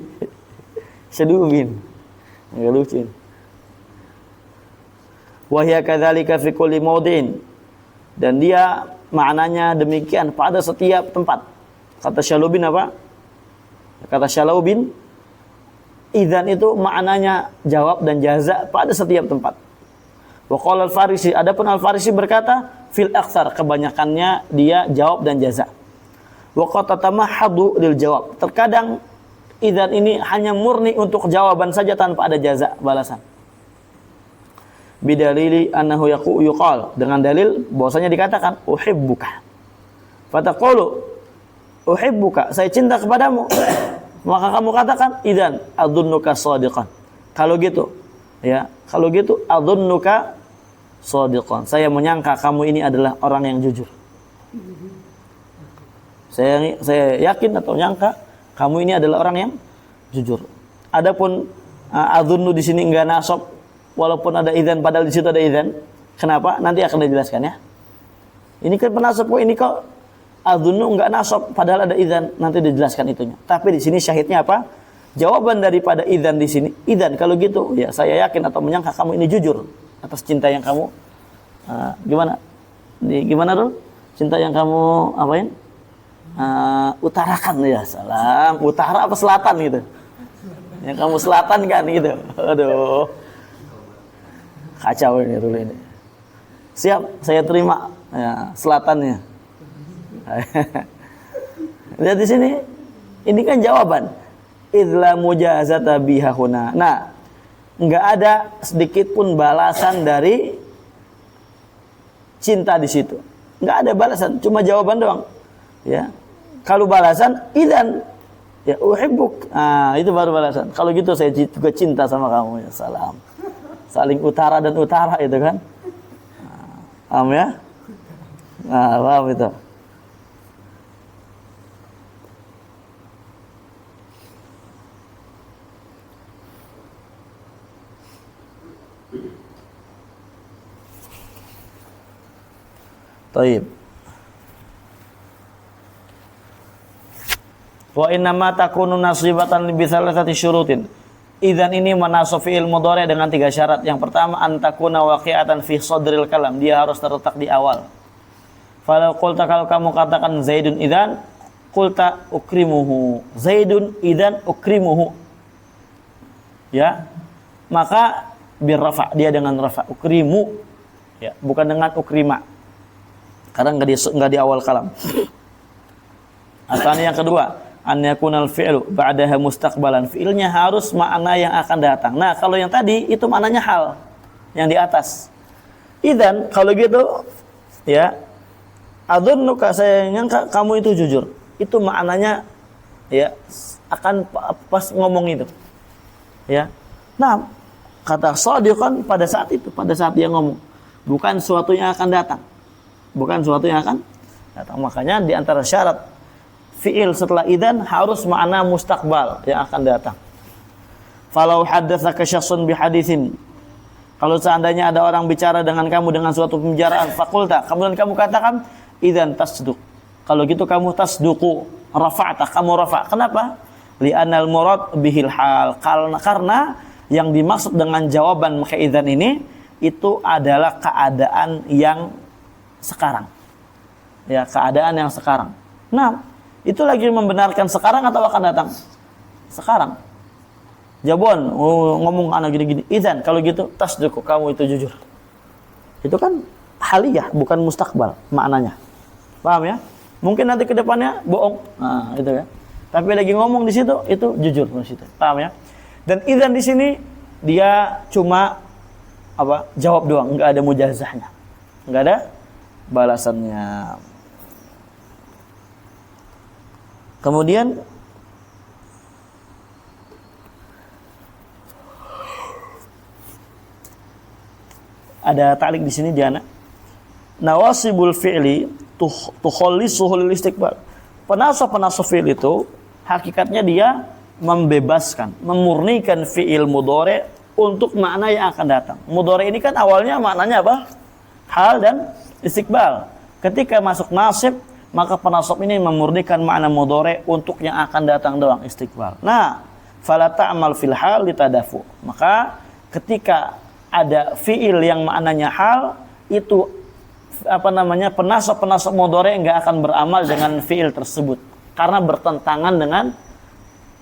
[SPEAKER 1] Syalubin. Enggak lucu. Wa hiya kadzalika fi kulli mawdi'in. Dan dia maknanya demikian pada setiap tempat. Kata Syalubin apa? Kata Syalubin, idzan itu maknanya jawab dan jaza pada setiap tempat. Wa qala al-Farisi, adapun al-Farisi berkata, fil aktsar, kebanyakannya dia jawab dan jaza. Wa qad tatamahhadu lil jawab. Terkadang idzan ini hanya murni untuk jawaban saja tanpa ada jaza, balasan. Bidalili annahu yuqal, dengan dalil bahwasanya dikatakan uhibbuka. Fataqulu uhibbuka, saya cinta kepadamu. Maka kamu katakan idzan adzunnuka shadiqan. Kalau gitu, ya, kalau gitu adzunnuka shadiqan. Saya menyangka kamu ini adalah orang yang jujur. Saya yakin atau nyangka kamu ini adalah orang yang jujur. Adapun adzunnu di sini enggak nasab walaupun ada idzan, padahal di situ ada idzan. Kenapa? Nanti akan dijelaskan ya. Ini kan penasab kok, ini kok adzunnu enggak nasab padahal ada idzan, nanti dijelaskan itunya. Tapi di sini syahidnya apa? Jawaban daripada idzan di sini, idzan kalau gitu ya saya yakin atau menyangka kamu ini jujur atas cinta yang kamu gimana? Gimana dulu? Cinta yang kamu apain? Utarakan ya, salam. Utara apa selatan gitu? Yang kamu selatan kan gitu. Aduh. Kacau ini dulu ini. Siap, saya terima ya, selatannya. Lihat di sini. Ini kan jawaban. Idla mujazata biha huna. Nah, enggak ada sedikit pun balasan dari cinta di situ. Enggak ada balasan, cuma jawaban doang. Ya. Kalau balasan idzan ya uhibbuk. Itu baru balasan. Kalau gitu saya juga cinta sama kamu ya. Salam. Saling utara dan utara itu kan. Paham ya? Paham itu. Taib. Wa inna ma takunu nasibatan bi thalathati syurutin. Idzan ini menasab fi'il mudhari dengan 3 syarat. Yang pertama antakuna waqi'atan fi sadril kalam. Dia harus terletak di awal. Falau qulta, kalau kamu katakan Zaidun idzan, qulta ukrimuhu. Zaidun idzan ukrimuhu. Ya. Maka birrafa, dia dengan rafa. Ukrimu. Ya, bukan dengan ukrima. Karena enggak di awal kalam. Asalnya yang kedua, an yakunal fi'lu ba'daha mustaqbalan. Fi'ilnya harus makna yang akan datang. Nah, kalau yang tadi itu maknanya hal yang di atas. Idzan kalau gitu ya, adzunnuka, saya nyangka kamu itu jujur. Itu maknanya ya akan pas ngomong itu. Ya. Nah, kata shadiqan pada saat itu, pada saat dia ngomong. Bukan suatu yang akan datang. Bukan suatu yang akan datang. Makanya di antara syarat fi'il setelah idzan harus makna mustaqbal yang akan datang. Falau haddatsaka syakhsun bihaditsin. Kalau seandainya ada orang bicara dengan kamu dengan suatu pembicaraan, fakulta, kemudian kamu katakan idzan tasduq. Kalau gitu kamu tasduqu, rafa'ta, kamu rafa'. Kenapa? Li'anal murad bihil hal. Karena yang dimaksud dengan jawaban maka idzan ini itu adalah keadaan yang sekarang. Ya, keadaan yang sekarang. Nah, itu lagi membenarkan sekarang atau akan datang? Sekarang. Jabon, ngomong anak gini-gini. Idzan, kalau gitu tasduq, kamu itu jujur. Itu kan haliyah, bukan mustakbal maknanya. Paham ya? Mungkin nanti ke depannya bohong. Nah, itu ya. Tapi lagi ngomong di situ itu jujur di situ. Paham ya? Dan idzan di sini dia cuma jawab doang, enggak ada mujazahnya. Enggak ada balasannya. Kemudian ada ta'liq di sini Diana. Nawasibul fi'li tukhallisuhu lil istiqbal. Penasab fi'il itu hakikatnya dia membebaskan, memurnikan fi'il mudhari untuk makna yang akan datang. Mudhari ini kan awalnya maknanya apa? Hal dan istiqbal. Ketika masuk nasib, maka penasab ini memurnikan makna mudhari untuk yang akan datang doang, istiqbal. Nah, fala ta'mal fil hal litadafu. Maka ketika ada fi'il yang maknanya hal, itu penasab mudhari enggak akan beramal dengan fi'il tersebut karena bertentangan dengan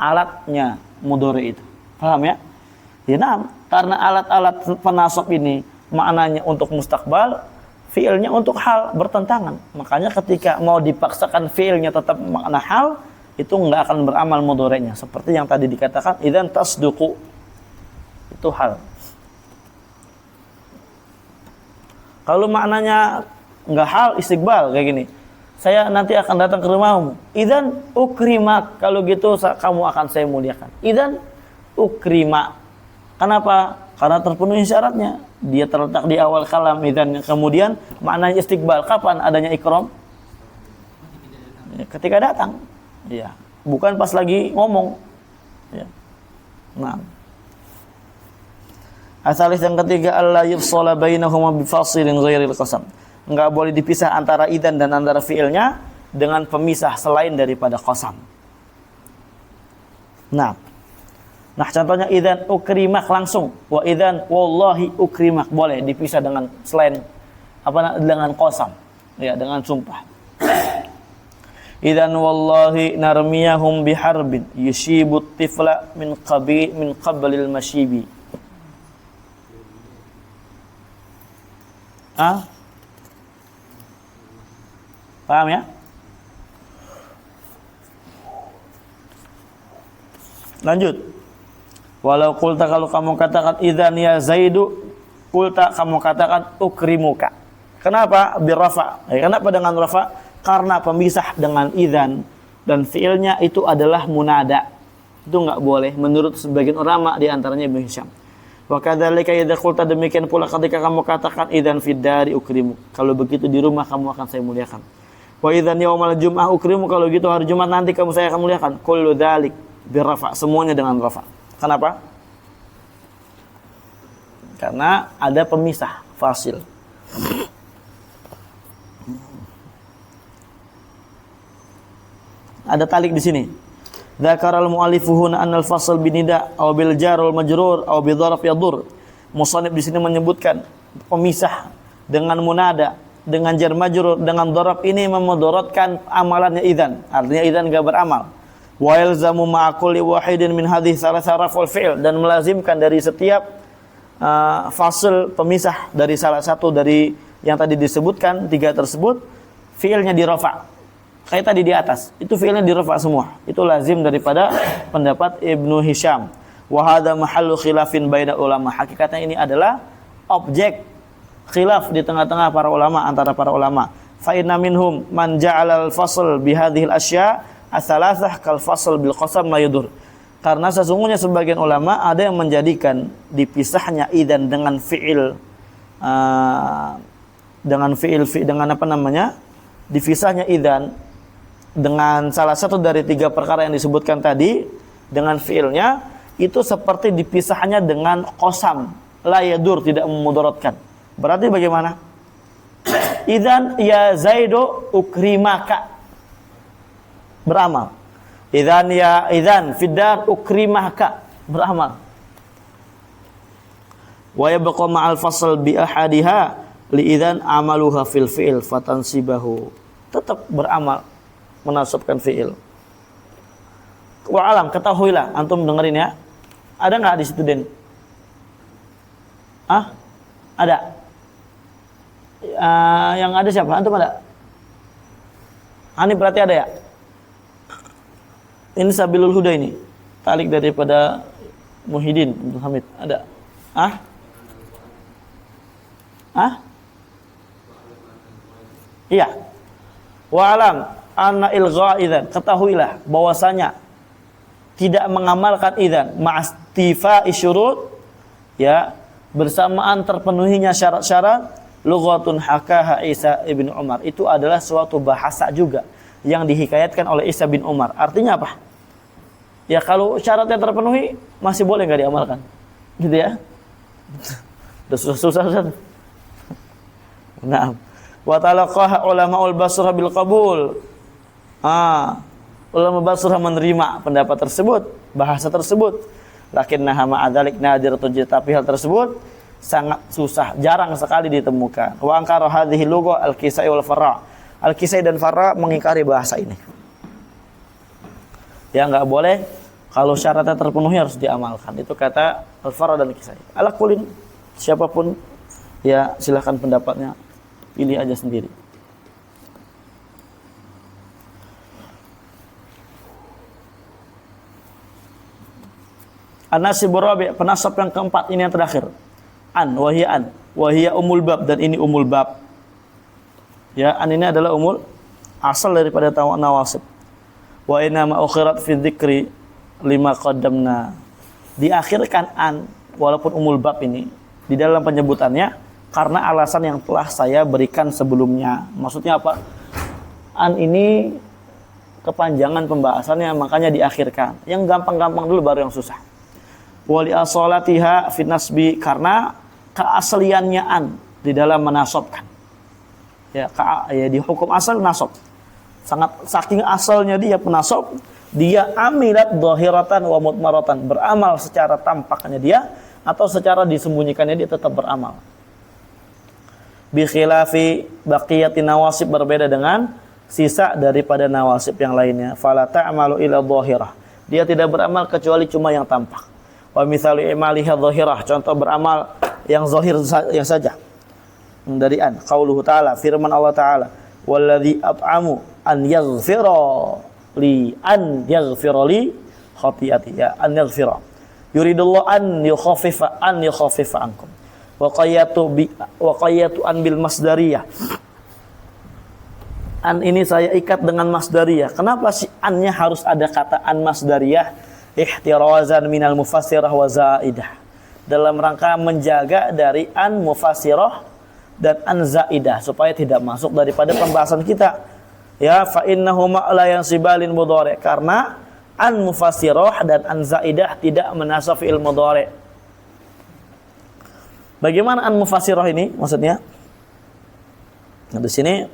[SPEAKER 1] alatnya mudhari itu. Paham ya? Ya, nah, karena alat-alat penasab ini maknanya untuk mustakbal, fiilnya untuk hal, bertentangan. Makanya ketika mau dipaksakan fiilnya tetap makna hal, itu enggak akan beramal mudhari'nya. Seperti yang tadi dikatakan idzan tasduqu. Itu hal. Kalau maknanya enggak hal, istiqbal kayak gini. Saya nanti akan datang ke rumahmu. Idzan ukrimak. Kalau gitu kamu akan saya muliakan. Idzan ukrimak. Kenapa? Karena terpenuhi syaratnya. Dia terletak di awal kalam idzan. Kemudian maknanya istiqbal. Kapan adanya ikram? Ketika datang. Ya. Bukan pas lagi ngomong. Ya. Nah. Asalis yang ketiga, alla yufsala bainahuma bifasilin ghairil qasam. Enggak boleh dipisah antara idzan dan antara fiilnya dengan pemisah selain daripada qasam. Nah, contohnya idzan ukrimak langsung, wa idzan wallahi ukrimak, boleh dipisah dengan selain dengan qasam. Ya, dengan sumpah. Idzan wallahi narmiyahum biharbin yushibut tifla min qablil mashibi. Paham ya? Lanjut. Walau qulta, kalau kamu katakan idzan ya Zaidu, qulta kamu katakan ukrimuka. Kenapa birrafa? Kenapa dengan rafa? Karena pemisah dengan idzan dan fiilnya itu adalah munada. Itu enggak boleh menurut sebagian ulama di antaranya Ibnu Hisham. Wa kadzalika idza qulta, demikian pula ketika kamu katakan idzan fid dari ukrimu. Kalau begitu di rumah kamu akan saya muliakan. Wa idzan yaumal jum'ah ukrimu, kalau gitu hari Jumat nanti saya akan muliakan. Kullu dzalik birrafa, semuanya dengan rafa. Kenapa? Karena ada pemisah, fasil. Ada talik di sini. Dzakaral mu'allifu huna anal fasl binida aw bil jar wal majrur aw bi dzarf yadur. Musannif di sini menyebutkan pemisah dengan munada, dengan jar majrur, dengan dzarf ini memudaratkan amalannya idzan. Artinya idzan enggak beramal. Wa yalzamu ma'a kulli wahidin min hadhihi thalatha raf'ul fi'l, dan melazimkan dari setiap fasl pemisah dari salah satu dari yang tadi disebutkan tiga tersebut fi'ilnya dirafa. Kayak tadi di atas, itu fi'ilnya dirafa semua. Itu lazim daripada pendapat Ibnu Hisham. Wa hadza mahallu khilafin baina ulama. Hakikatnya ini adalah objek khilaf di tengah-tengah para ulama, antara para ulama. Fa inna minhum man ja'ala al-fasl bi hadhihi al-asya' ats-tsalatsah kal fasl bil qasam la yadur. Karena sesungguhnya sebagian ulama ada yang menjadikan dipisahnya idzan dengan fi'il dengan apa namanya? Dipisahnya idzan dengan salah satu dari tiga perkara yang disebutkan tadi dengan fi'ilnya itu seperti dipisahnya dengan qasam, la yadur, tidak memudaratkan. Berarti bagaimana? Idzan ya Zaidu ukrimaka, beramal. Idzan fiddar ukrimaka, beramal. Wa yabqa ma'al fasl bi ahadiha li idzan amaluha fil fi'il fatansibahu. Tetap beramal, menasabkan fi'il. Wa alam, ketahuilah, antum dengerin ya. Ada enggak di situ, Den? Ada. Yang ada siapa? Antum ada? Ini berarti ada ya? Ini Sabilul Huda ini. Talik daripada Muhyiddin Abdul Hamid. Ada? Iya. Wa alam anna ilgha idzan, ketahuilah bahwasanya tidak mengamalkan idzan ma'astifa isyurut, ya, bersamaan terpenuhinya syarat-syarat, lughatun hakaha Isa ibn Umar, itu adalah suatu bahasa juga yang dihikayatkan oleh Isa bin Umar. Artinya apa? Ya kalau syaratnya terpenuhi masih boleh enggak diamalkan. Gitu ya. Udah susah-susah. Naam. Wa talaqaha ulamaul Basrah bil qabul. Ulama Basrah menerima pendapat tersebut, bahasa tersebut. Lakinnaha ma'adzalik nadiratun, tapi hal tersebut sangat susah, jarang sekali ditemukan. Wa ankara hadhihi lugha al-Kisai wal Farra. Al-Kisai dan Farra mengingkari bahasa ini. Ya enggak boleh, kalau syaratnya terpenuhi harus diamalkan. Itu kata Al-Farra dan Kisai. Ala kulin, siapapun ya silakan pendapatnya, pilih aja sendiri. An-nasibur rabi', penasab yang keempat, ini yang terakhir. Wahia umul bab, dan ini umul bab. Ya, an ini adalah umul asal daripada nawasib. Wa inna ma ukhirat fi dzikri lima qaddamna. Diakhirkan an walaupun umul bab ini di dalam penyebutannya karena alasan yang telah saya berikan sebelumnya. Maksudnya apa? An ini kepanjangan pembahasannya, makanya diakhirkan. Yang gampang-gampang dulu baru yang susah. Wali asolatiha fi nasbi, karena keasliannya an di dalam menasabkan. Ya, di hukum asal nasab. Sangat saking asalnya dia penasab, dia amilat dhahiratan wa mutmaratan, beramal secara tampaknya dia atau secara disembunyikannya dia tetap beramal. Bi khilafi baqiyati nawasib, berbeda dengan sisa daripada nawasib yang lainnya. Fala ta'malu ila dhahirah, dia tidak beramal kecuali cuma yang tampak. Wa mithalu i'maliha dhahirah, contoh beramal yang zahir yang saja. Dari an qauluhu ta'ala, firman Allah Ta'ala, walladzi at'amu an yaghfira li khati'ati, ya, an yaghfira yuridullah an yukhaffifa ankum. Wa qayyatu an bil masdariyah, an ini saya ikat dengan masdariyah. Kenapa si annya harus ada kata an masdariyah? Ihtirazan minal mufassirah wa zaidah, dalam rangka menjaga dari an mufassirah dan an zaidah supaya tidak masuk daripada pembahasan kita. Ya, fa innahuma la yansibalin mudhari', karena an mufassirah dan an zaidah tidak menasab fi'il mudhari'. Bagaimana an mufassirah ini maksudnya? Nah, di sini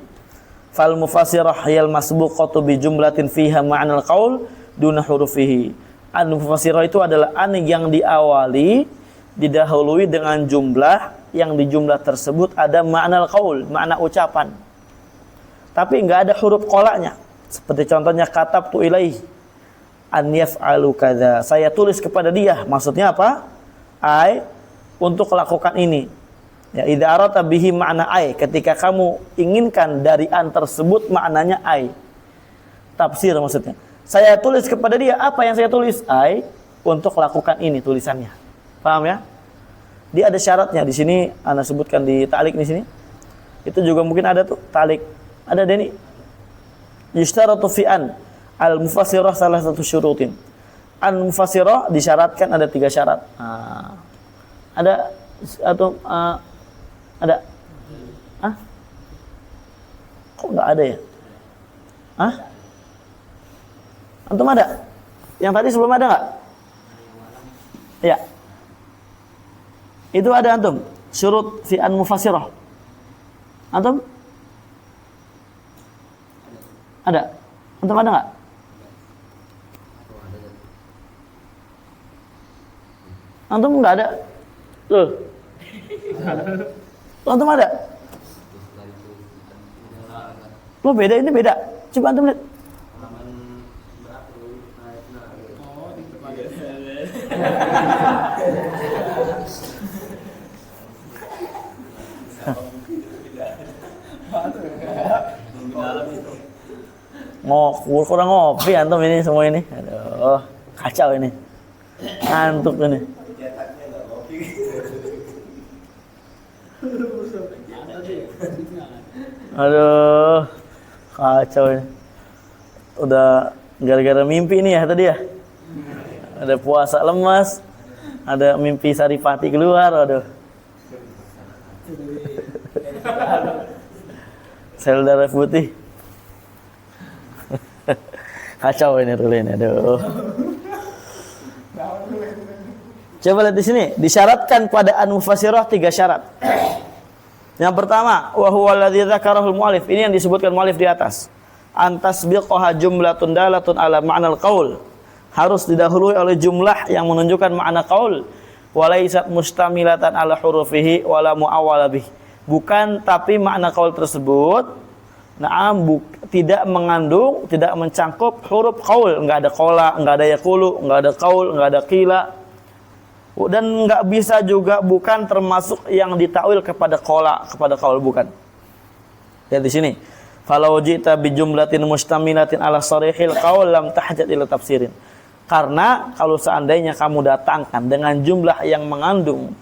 [SPEAKER 1] fal mufassirah yal masbuqatu bi jumlatin fiha ma'nal qaul duna hurufihi. An mufassirah itu adalah an yang diawali, didahului dengan jumlah yang di jumlah tersebut ada makna qaul, makna ucapan, tapi enggak ada huruf qalanya. Seperti contohnya katabtu ilaihi an yaf'alu kadza, saya tulis kepada dia. Maksudnya apa? Ai, untuk lakukan ini. Ya, idza arata bihi makna ai, ketika kamu inginkan dari an tersebut maknanya ai. Tafsir maksudnya. Saya tulis kepada dia, apa yang saya tulis? Ai, untuk lakukan ini tulisannya. Paham ya? Dia ada syaratnya di sini, ana sebutkan di ta'liq di sini. Itu juga mungkin ada tuh ta'liq. Ada Deni. Yushtaratu fi an al-mufassirah salah satu syurutin. Al-mufassirah disyaratkan ada 3 syarat. Ada atau ada? Kok enggak ada ya? Antum ada? Yang tadi sebelum ada enggak? Iya. Itu ada antum, syurut fi an mufassirah. Antum? Ada? Antum ada enggak? Antum enggak ada? Loh. Antum ada? Loh, beda, ini beda. Coba antum lihat. Kurang ngopi antum ini semua ini. Aduh, kacau ini. Ngantuk ini. Aduh, kacau ini. Udah gara-gara mimpi ini ya tadi ya. Ada puasa lemas, ada mimpi saripati keluar, aduh. Sel darah putih. Kacau ini dulu ini, aduh. Coba lihat di sini, disyaratkan pada an-mufassirah 3 syarat. Yang pertama, wa huwa alladzi dzakarahul mu'allif, ini yang disebutkan mu'allif di atas. Antasbiqaha jumlatun dalatun ala ma'nal qaul, harus didahului oleh jumlah yang menunjukkan makna qaul, wa laysat mustamilatan ala hurufihi wala muawwala bih. Bukan, tapi makna qaul tersebut tidak mengandung, tidak mencangkup huruf qaul, enggak ada qala, enggak ada yaqulu, enggak ada qaul, enggak ada qila. Dan enggak bisa juga bukan termasuk yang ditakwil kepada qala, kepada qaul, bukan. Lihat di sini. Falau jita bi jumlatin mustamilatin ala sarihil qaul lam tahjat ila tafsirin. Karena kalau seandainya kamu datangkan dengan jumlah yang mengandung,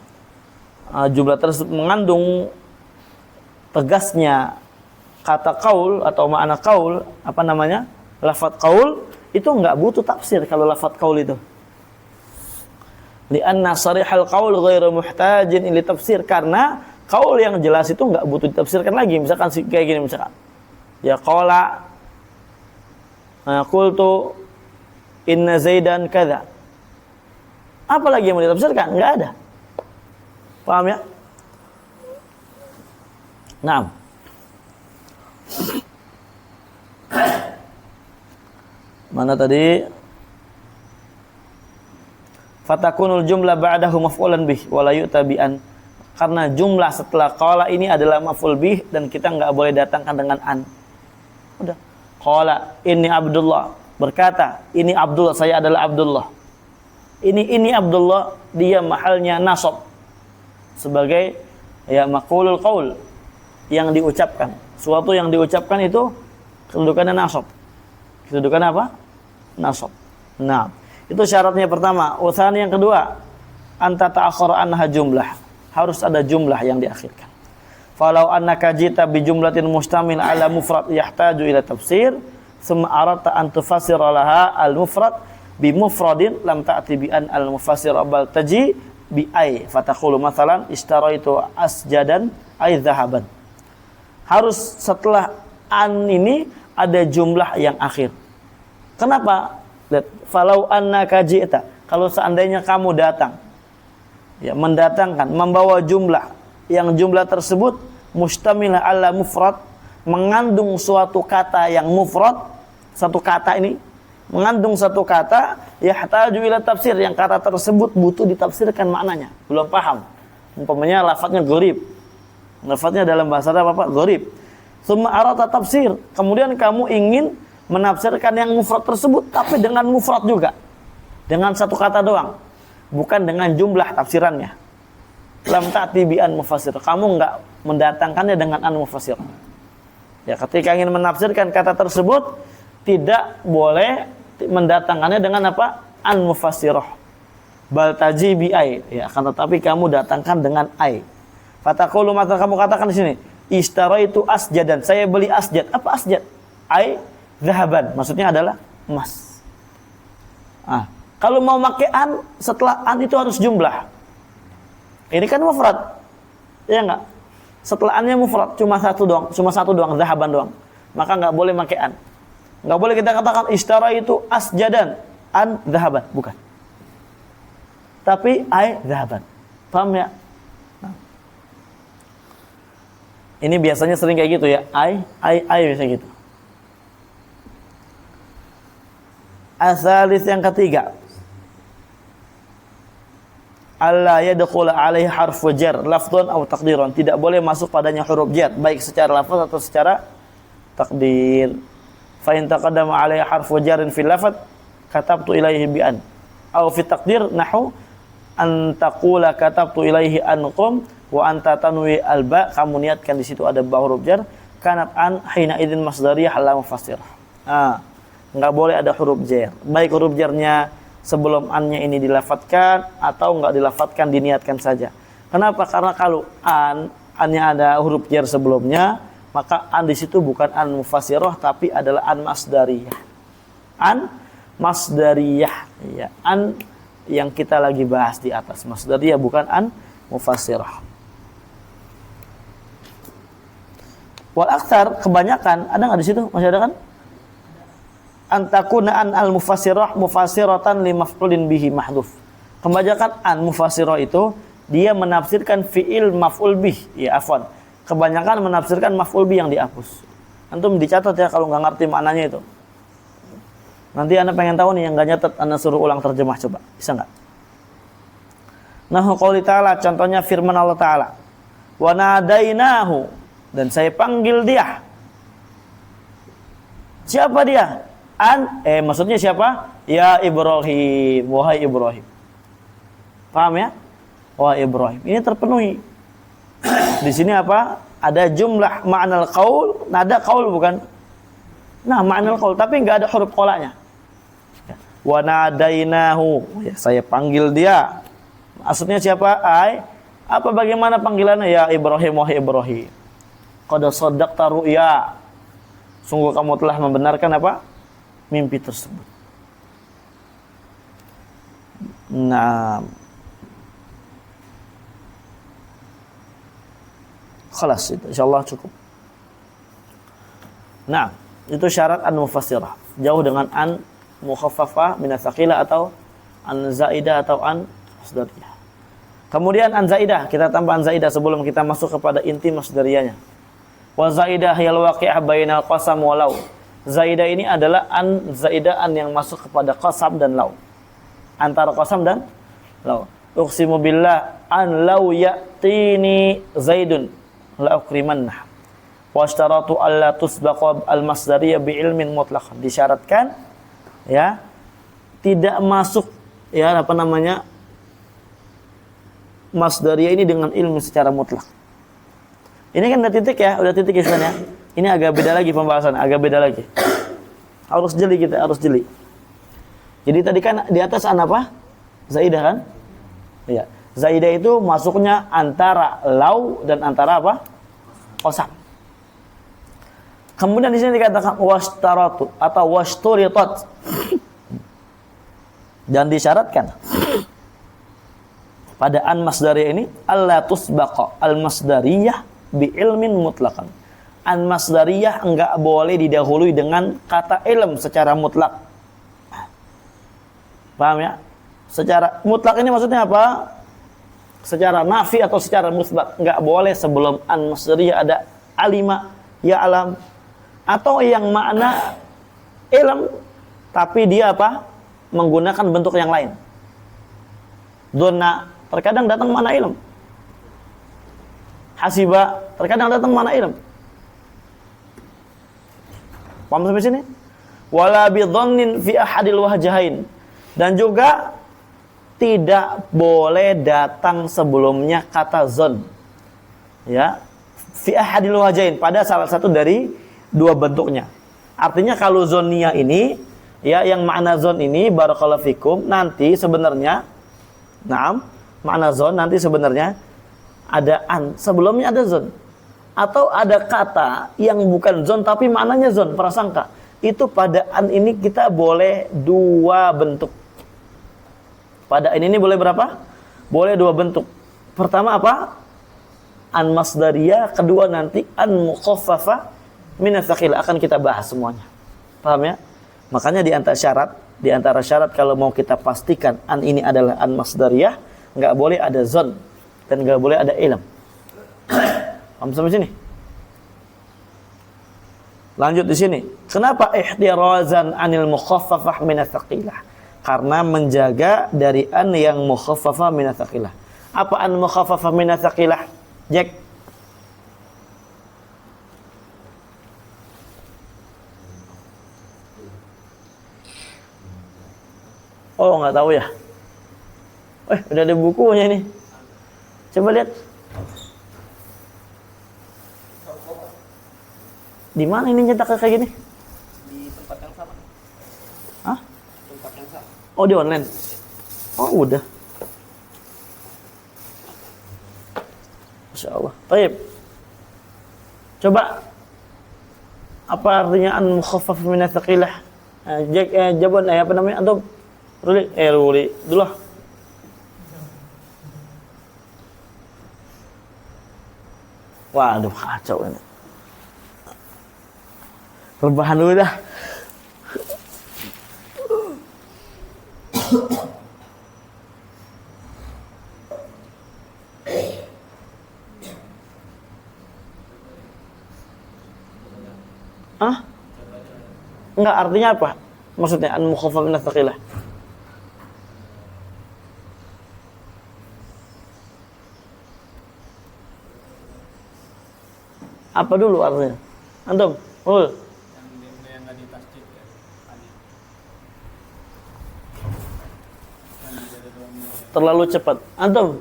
[SPEAKER 1] jumlah tersebut mengandung tegasnya kata qaul atau makna qaul, apa namanya? Lafaz qaul, itu enggak butuh tafsir kalau lafaz qaul itu. Lianna sarihal qaul ghairu muhtajin ila tafsir, karena qaul yang jelas itu enggak butuh ditafsirkan lagi. Misalkan kayak gini misalkan. Ya qala qultu inna zaidan kadza. Apa lagi yang mau ditafsirkan? Enggak ada. Paham ya? Naam. Mana tadi? Fatakunul jumlah ba'dahu maf'ulan bih wa la yu'ta bi an Karena jumlah setelah qala ini adalah maf'ul bih dan kita nggak boleh datangkan dengan an. Udah. Qala ini Abdullah, berkata ini Abdullah, saya adalah Abdullah. Ini Abdullah, dia mahalnya nasab sebagai ya maqulul qaul, yang diucapkan. Suatu yang diucapkan itu kedudukannya nasab. Kedudukan apa? Nasab. Nah, itu syaratnya pertama. Utsani yang kedua, anta ta'akhkhara anha jumlah. Harus ada jumlah yang diakhirkan. Falau annaka jita bi jumlatin mustamil ala mufrad yahtaju ila tafsir, thumma aradta an tufassira laha al mufrad bi mufradin lam ta'ti bi an al mufassir bal taji bi ay fataqulu mathalan ishtaraitu asjadan ay dhahaban. Harus setelah an ini ada jumlah yang akhir. Kenapa? Lihat, falau annaka jita, kalau seandainya kamu datang, ya, mendatangkan, membawa jumlah yang jumlah tersebut mustamilah ala mufrad, mengandung suatu kata yang mufrad, satu kata ini mengandung satu kata yahtaju ila tafsir, yang kata tersebut butuh ditafsirkan maknanya, belum paham. Umpamanya lafadznya gharib, lafadznya dalam bahasa Arab apa? Gharib. Summa arata tafsir, kemudian kamu ingin menafsirkan yang mufrad tersebut tapi dengan mufrad juga, dengan satu kata doang, bukan dengan jumlah tafsirannya. Lam ta'ti bi an mufassir, kamu enggak mendatangkannya dengan an mufassir. Ya, ketika ingin menafsirkan kata tersebut tidak boleh mendatangkannya dengan apa? An mufassirah. Bal taji bi ai, ya, akan tetapi kamu datangkan dengan ai. Fataqulu, maka kamu katakan di sini, ishtaraitu asjadan, saya beli asjad. Apa asjad? Ai dhahaban, maksudnya adalah emas. Kalau mau pakai an, setelah an itu harus jumlah. Ini kan mufrad, ya enggak? Setelah annya mufrad, cuma satu doang, dhahaban doang. Maka enggak boleh pakai an. Enggak boleh kita katakan ishtaraitu asjadan an dhahaban, bukan. Tapi ai dhahaban. Paham ya? Nah. Ini biasanya sering kayak gitu ya, ai biasanya gitu. Asalis yang ketiga, alla yadkhula alaihi harfu jar lafdhan aw taqdiran, tidak boleh masuk padanya huruf jar baik secara lafaz atau secara takdir. Fa in taqaddama alaihi harfu jarin fil lafaz katabtu ilaihi bi an, aw fi taqdir nahu an taqula katabtu ilaihi anqum wa anta tanwi al ba, kamu niatkan di situ ada ba huruf jar, kanat an hina idzin masdariyah la mufassirah. Enggak boleh ada huruf jar, baik huruf jarnya sebelum annya ini dilafatkan atau enggak dilafatkan, diniatkan saja. Kenapa? Karena kalau annya ada huruf jar sebelumnya, maka an di situ bukan an mufassirah tapi adalah an masdariyah. An masdariyah, ya, an yang kita lagi bahas di atas, masdariyah bukan an mufassirah. Wal aktsar, kebanyakan, ada enggak di situ? Masih ada kan? Antakuna an al mufassirah mufassiratan li maf'ulin bihi mahdhuf. Kebanyakan an mufassirah itu dia menafsirkan fi'il maf'ul bih, ya afwan. Kebanyakan menafsirkan maf'ul bih yang dihapus. Antum dicatat ya kalau enggak ngerti maknanya itu. Nanti Anda pengen tahu nih yang enggak nyatet, Anda suruh ulang terjemah coba. Bisa enggak? Nahu qouli ta'ala, contohnya firman Allah Ta'ala. Wa nadainahu, dan saya panggil dia. Siapa dia? Maksudnya siapa? Ya Ibrahim, wahai Ibrahim. Paham ya? Wahai Ibrahim. Ini terpenuhi. Di sini apa? Ada jumlah ma'nal qaul, nada qaul bukan? Nah, ma'nal qaul tapi enggak ada huruf qalanya. Wa nadainahu, ya, saya panggil dia. Maksudnya siapa? Apa bagaimana panggilannya? Ya Ibrahim, wahai Ibrahim. Qad shaddaqta ru'ya. Sungguh kamu telah membenarkan apa? Mimpi tersebut. Nah, khalas itu insyaallah cukup. Nah, itu syarat an mufassirah. Jauh dengan an mukhaffafah min ats-tsaqilah atau an zaidah atau an masdariyah. Kemudian an zaidah, kita tambah an zaidah sebelum kita masuk kepada inti masdariyahnya. Wa zaidah hiyal waqi'ah bainal qasam wa law. Zaidah ini adalah an zaidah an yang masuk kepada qasam dan law. Antara qasam dan law. uqsimu billah an law ya'tini Zaidun la ukrimannah. Wa ashtaratu alla tusbaqa al-masdariyah bi ilmin mutlaq. Disyaratkan ya tidak masuk ya apa namanya masdariyah ini dengan ilmu secara mutlak. Ini kan udah titik ya, udah titik istilahnya. Ini agak beda lagi pembahasan, agak beda lagi. Harus jeli kita, harus jeli. Jadi tadi kan di atas an apa? Zaidah kan? Iya. Zaidah itu masuknya antara lau dan antara apa? Qasam. Kemudian di sini dikatakan washtaratu atau washturitat. Dan disyaratkan pada an masdariyah ini alla tusbaqa al masdariyah bi ilmin mutlaqan. An masdariyah enggak boleh didahului dengan kata ilm secara mutlak. Paham ya? Secara mutlak ini maksudnya apa? Secara nafi atau secara musbat. Enggak boleh sebelum an masdariyah ada alima, ya alam. Atau yang makna ilm tapi dia apa? Menggunakan bentuk yang lain. Donna terkadang datang makna ilm. Hasiba terkadang datang makna ilm. Paham sampai sini? Wala bidhannin fi ahadil wajhain. Dan juga tidak boleh datang sebelumnya kata zon. Ya, fi ahadil wajhain pada salah satu dari dua bentuknya. Artinya kalau zonnia ini ya yang makna zon ini barakallahu fikum nanti sebenarnya makna zon nanti sebenarnya ada an sebelumnya ada zon atau ada kata yang bukan zon tapi maknanya zon prasangka. Itu pada an ini kita boleh dua bentuk. Pada an ini boleh berapa? Boleh dua bentuk. Pertama apa? An masdariyah, kedua nanti an mukhaffafah min ats-tsaqil. Akan kita bahas semuanya. Paham ya? Makanya di antara syarat kalau mau kita pastikan an ini adalah an masdariyah, enggak boleh ada zon dan enggak boleh ada ilm. Paham sampai sini? Lanjut di sini. Kenapa ihtirazan anil mukhaffafah min ats-tsaqilah? Karena menjaga dari an yang mukhaffafah min ats-tsaqilah. Apa an mukhaffafah min ats-tsaqilah? Jack. Oh, nggak tahu ya. Udah ada bukunya nih. Coba lihat. Di mana ini cetak kayak gini?
[SPEAKER 2] Di tempat yang sama.
[SPEAKER 1] Hah?
[SPEAKER 2] Tempat yang sama.
[SPEAKER 1] Oh, di online. Oh, udah. Masya Allah. Baik. Coba apa artinya an mukhaffaf min ats-tsaqilah? Jawaban apa namanya? Antum Ruli dulu lah. Waduh, kacau ini. Rebahan dulu dah. Hah? Enggak, artinya apa? Maksudnya an mukhaffaf min ats-tsaqilah. Apa dulu artinya? Antum? Yang enggak ditasdid ya. Terlalu cepat. Antum?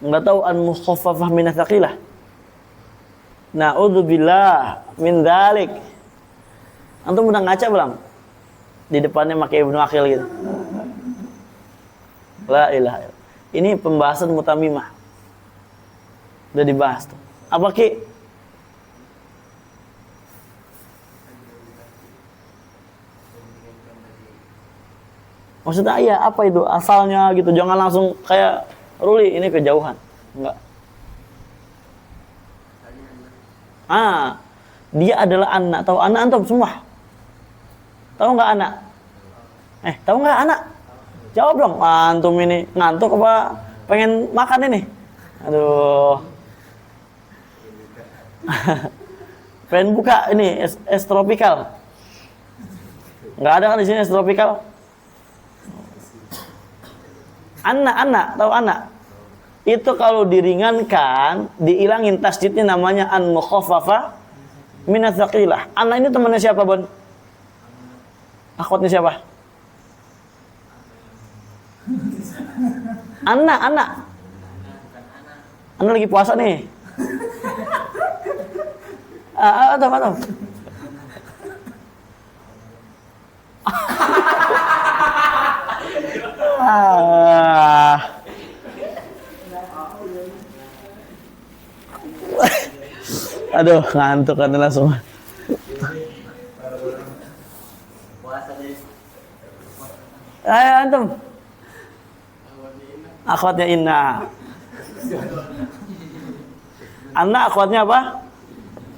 [SPEAKER 1] Enggak tahu an mukhaffafah min ats-tsaqilah. Na'udzubillah min dzalik. Antum udah ngaca belum? Di depannya pakai Ibnu Akhil gitu. La ilaha illallah. Ini pembahasan mutamimah. Udah dibahas tuh. Apa Ki? Maksudnya iya, apa itu asalnya gitu. Jangan langsung kayak Ruli, ini kejauhan. Enggak. Dia adalah anak. Tahu anak antum semua? Tahu enggak anak? Tahu enggak anak? Jawab dong. Antum ini ngantuk apa pengen makan ini? Aduh. Pengen buka ini es tropikal. Nggak ada kan di sini tropikal. Anak, tahu anak? Itu kalau diringankan, diilangin tasdidnya namanya an mukhaffafa min ats-tsaqilah. Anak ini temannya siapa, Bon? Akhwatnya siapa? Anak. Anak lagi puasa nih. Tahu. Aduh, ngantuk kan langsung. Ayo antum. Akhwatnya Inna. Anak akhwatnya apa?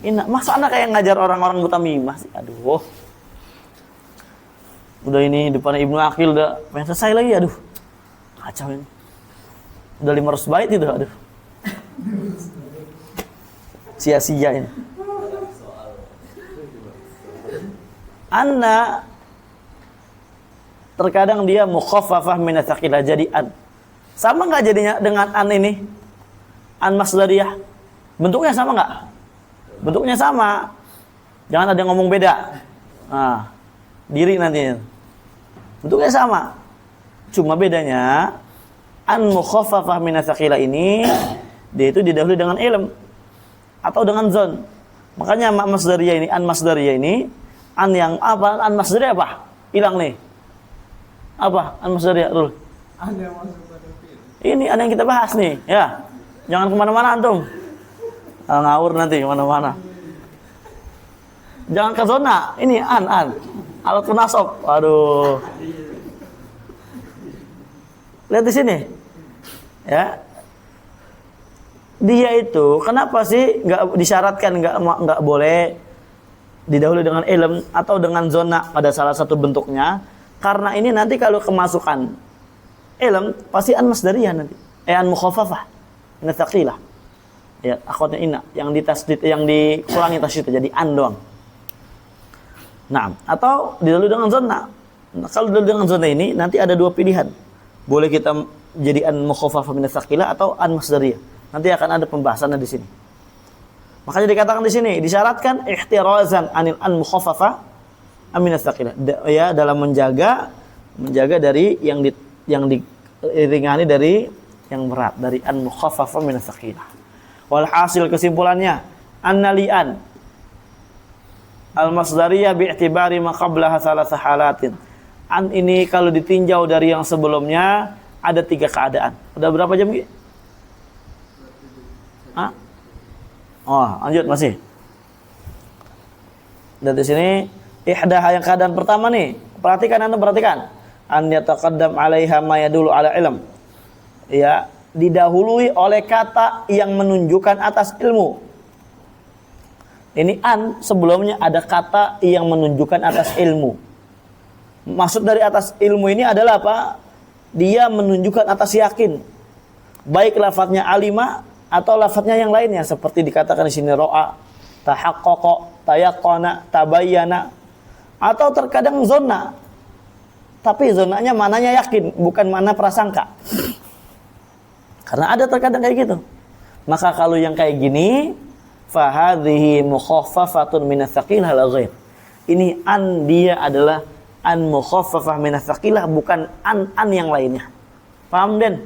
[SPEAKER 1] Inna. Masa anak kayak ngajar orang-orang buta mimah sih? Aduh. Udah ini depannya Ibnu Aqil udah pengen selesai lagi, aduh. Kacau ini. Udah 500 bait itu, aduh. Sia-sia ini. Anna terkadang dia mukhaffafah min ats-tsaqilah jadi an. Sama enggak jadinya dengan an ini? An masdariyah. Bentuknya sama enggak? Bentuknya sama. Jangan ada yang ngomong beda. Nah, diri nanti. Bentuknya sama. Cuma bedanya an mukhaffafah min ats-tsaqilah ini dia itu didahului dengan ilm atau dengan zon. Makanya masdariyah ini, an masdariyah ini, an yang apa? An masdariyah apa? Hilang nih. Apa? An masdariyah dulu. An yang masuk pada fi'il. Ini an yang kita bahas nih, ya. Jangan kemana-mana antum. Ngawur nanti kemana-mana. Jangan ke zona. Ini an. Alat nasab. Aduh. Lihat di sini. Ya. Dia itu kenapa sih nggak disyaratkan nggak boleh didahului dengan ilm atau dengan zona pada salah satu bentuknya? Karena ini nanti kalau kemasukan ilm pasti an masdariyah nanti. An mukhaffafah min ats-tsaqilah. Ya, akhwatnya Inna yang ditasdid yang dikurangi tasdid jadi an doang. Nah, atau didahului dengan zona. Nah, kalau didahului dengan zona ini nanti ada dua pilihan. Boleh kita jadi an mukhaffafah min ats-tsaqilah atau an masdariyah. Nanti akan ada pembahasannya di sini. Makanya dikatakan di sini disyaratkan ihtirazan anil an mukhaffafa min ats-tsaqilah. Ya, dalam menjaga dari yang diringani dari yang berat, dari an mukhaffafa min ats-tsaqilah. Walhasil kesimpulannya annalian al-masdariyah bi'tibari ma qablaha thalatha halatin. An ini kalau ditinjau dari yang sebelumnya ada 3 keadaan. Udah berapa jam, Ki? Lanjut masih. Dan di sini ihdah yang keadaan pertama nih. Perhatikan. An yataqaddam 'alaiha ma yadullu 'ala ilm. Ya, didahului oleh kata yang menunjukkan atas ilmu. Ini an sebelumnya ada kata yang menunjukkan atas ilmu. Maksud dari atas ilmu ini adalah apa? Dia menunjukkan atas yakin. Baik lafadznya alima atau lafadznya yang lainnya seperti dikatakan di sini ro'a, tahaqqaqa, tayaqqana, tabayyana, atau terkadang zona. Tapi zonanya mananya yakin, bukan mana prasangka. Karena ada terkadang kayak gitu. Maka kalau yang kayak gini, fa hadhihi mukhaffafatun min ats-tsaqilah la ghair. Ini an dia adalah an mukhaffafah min ats-tsaqilah, bukan an yang lainnya. Paham, Den?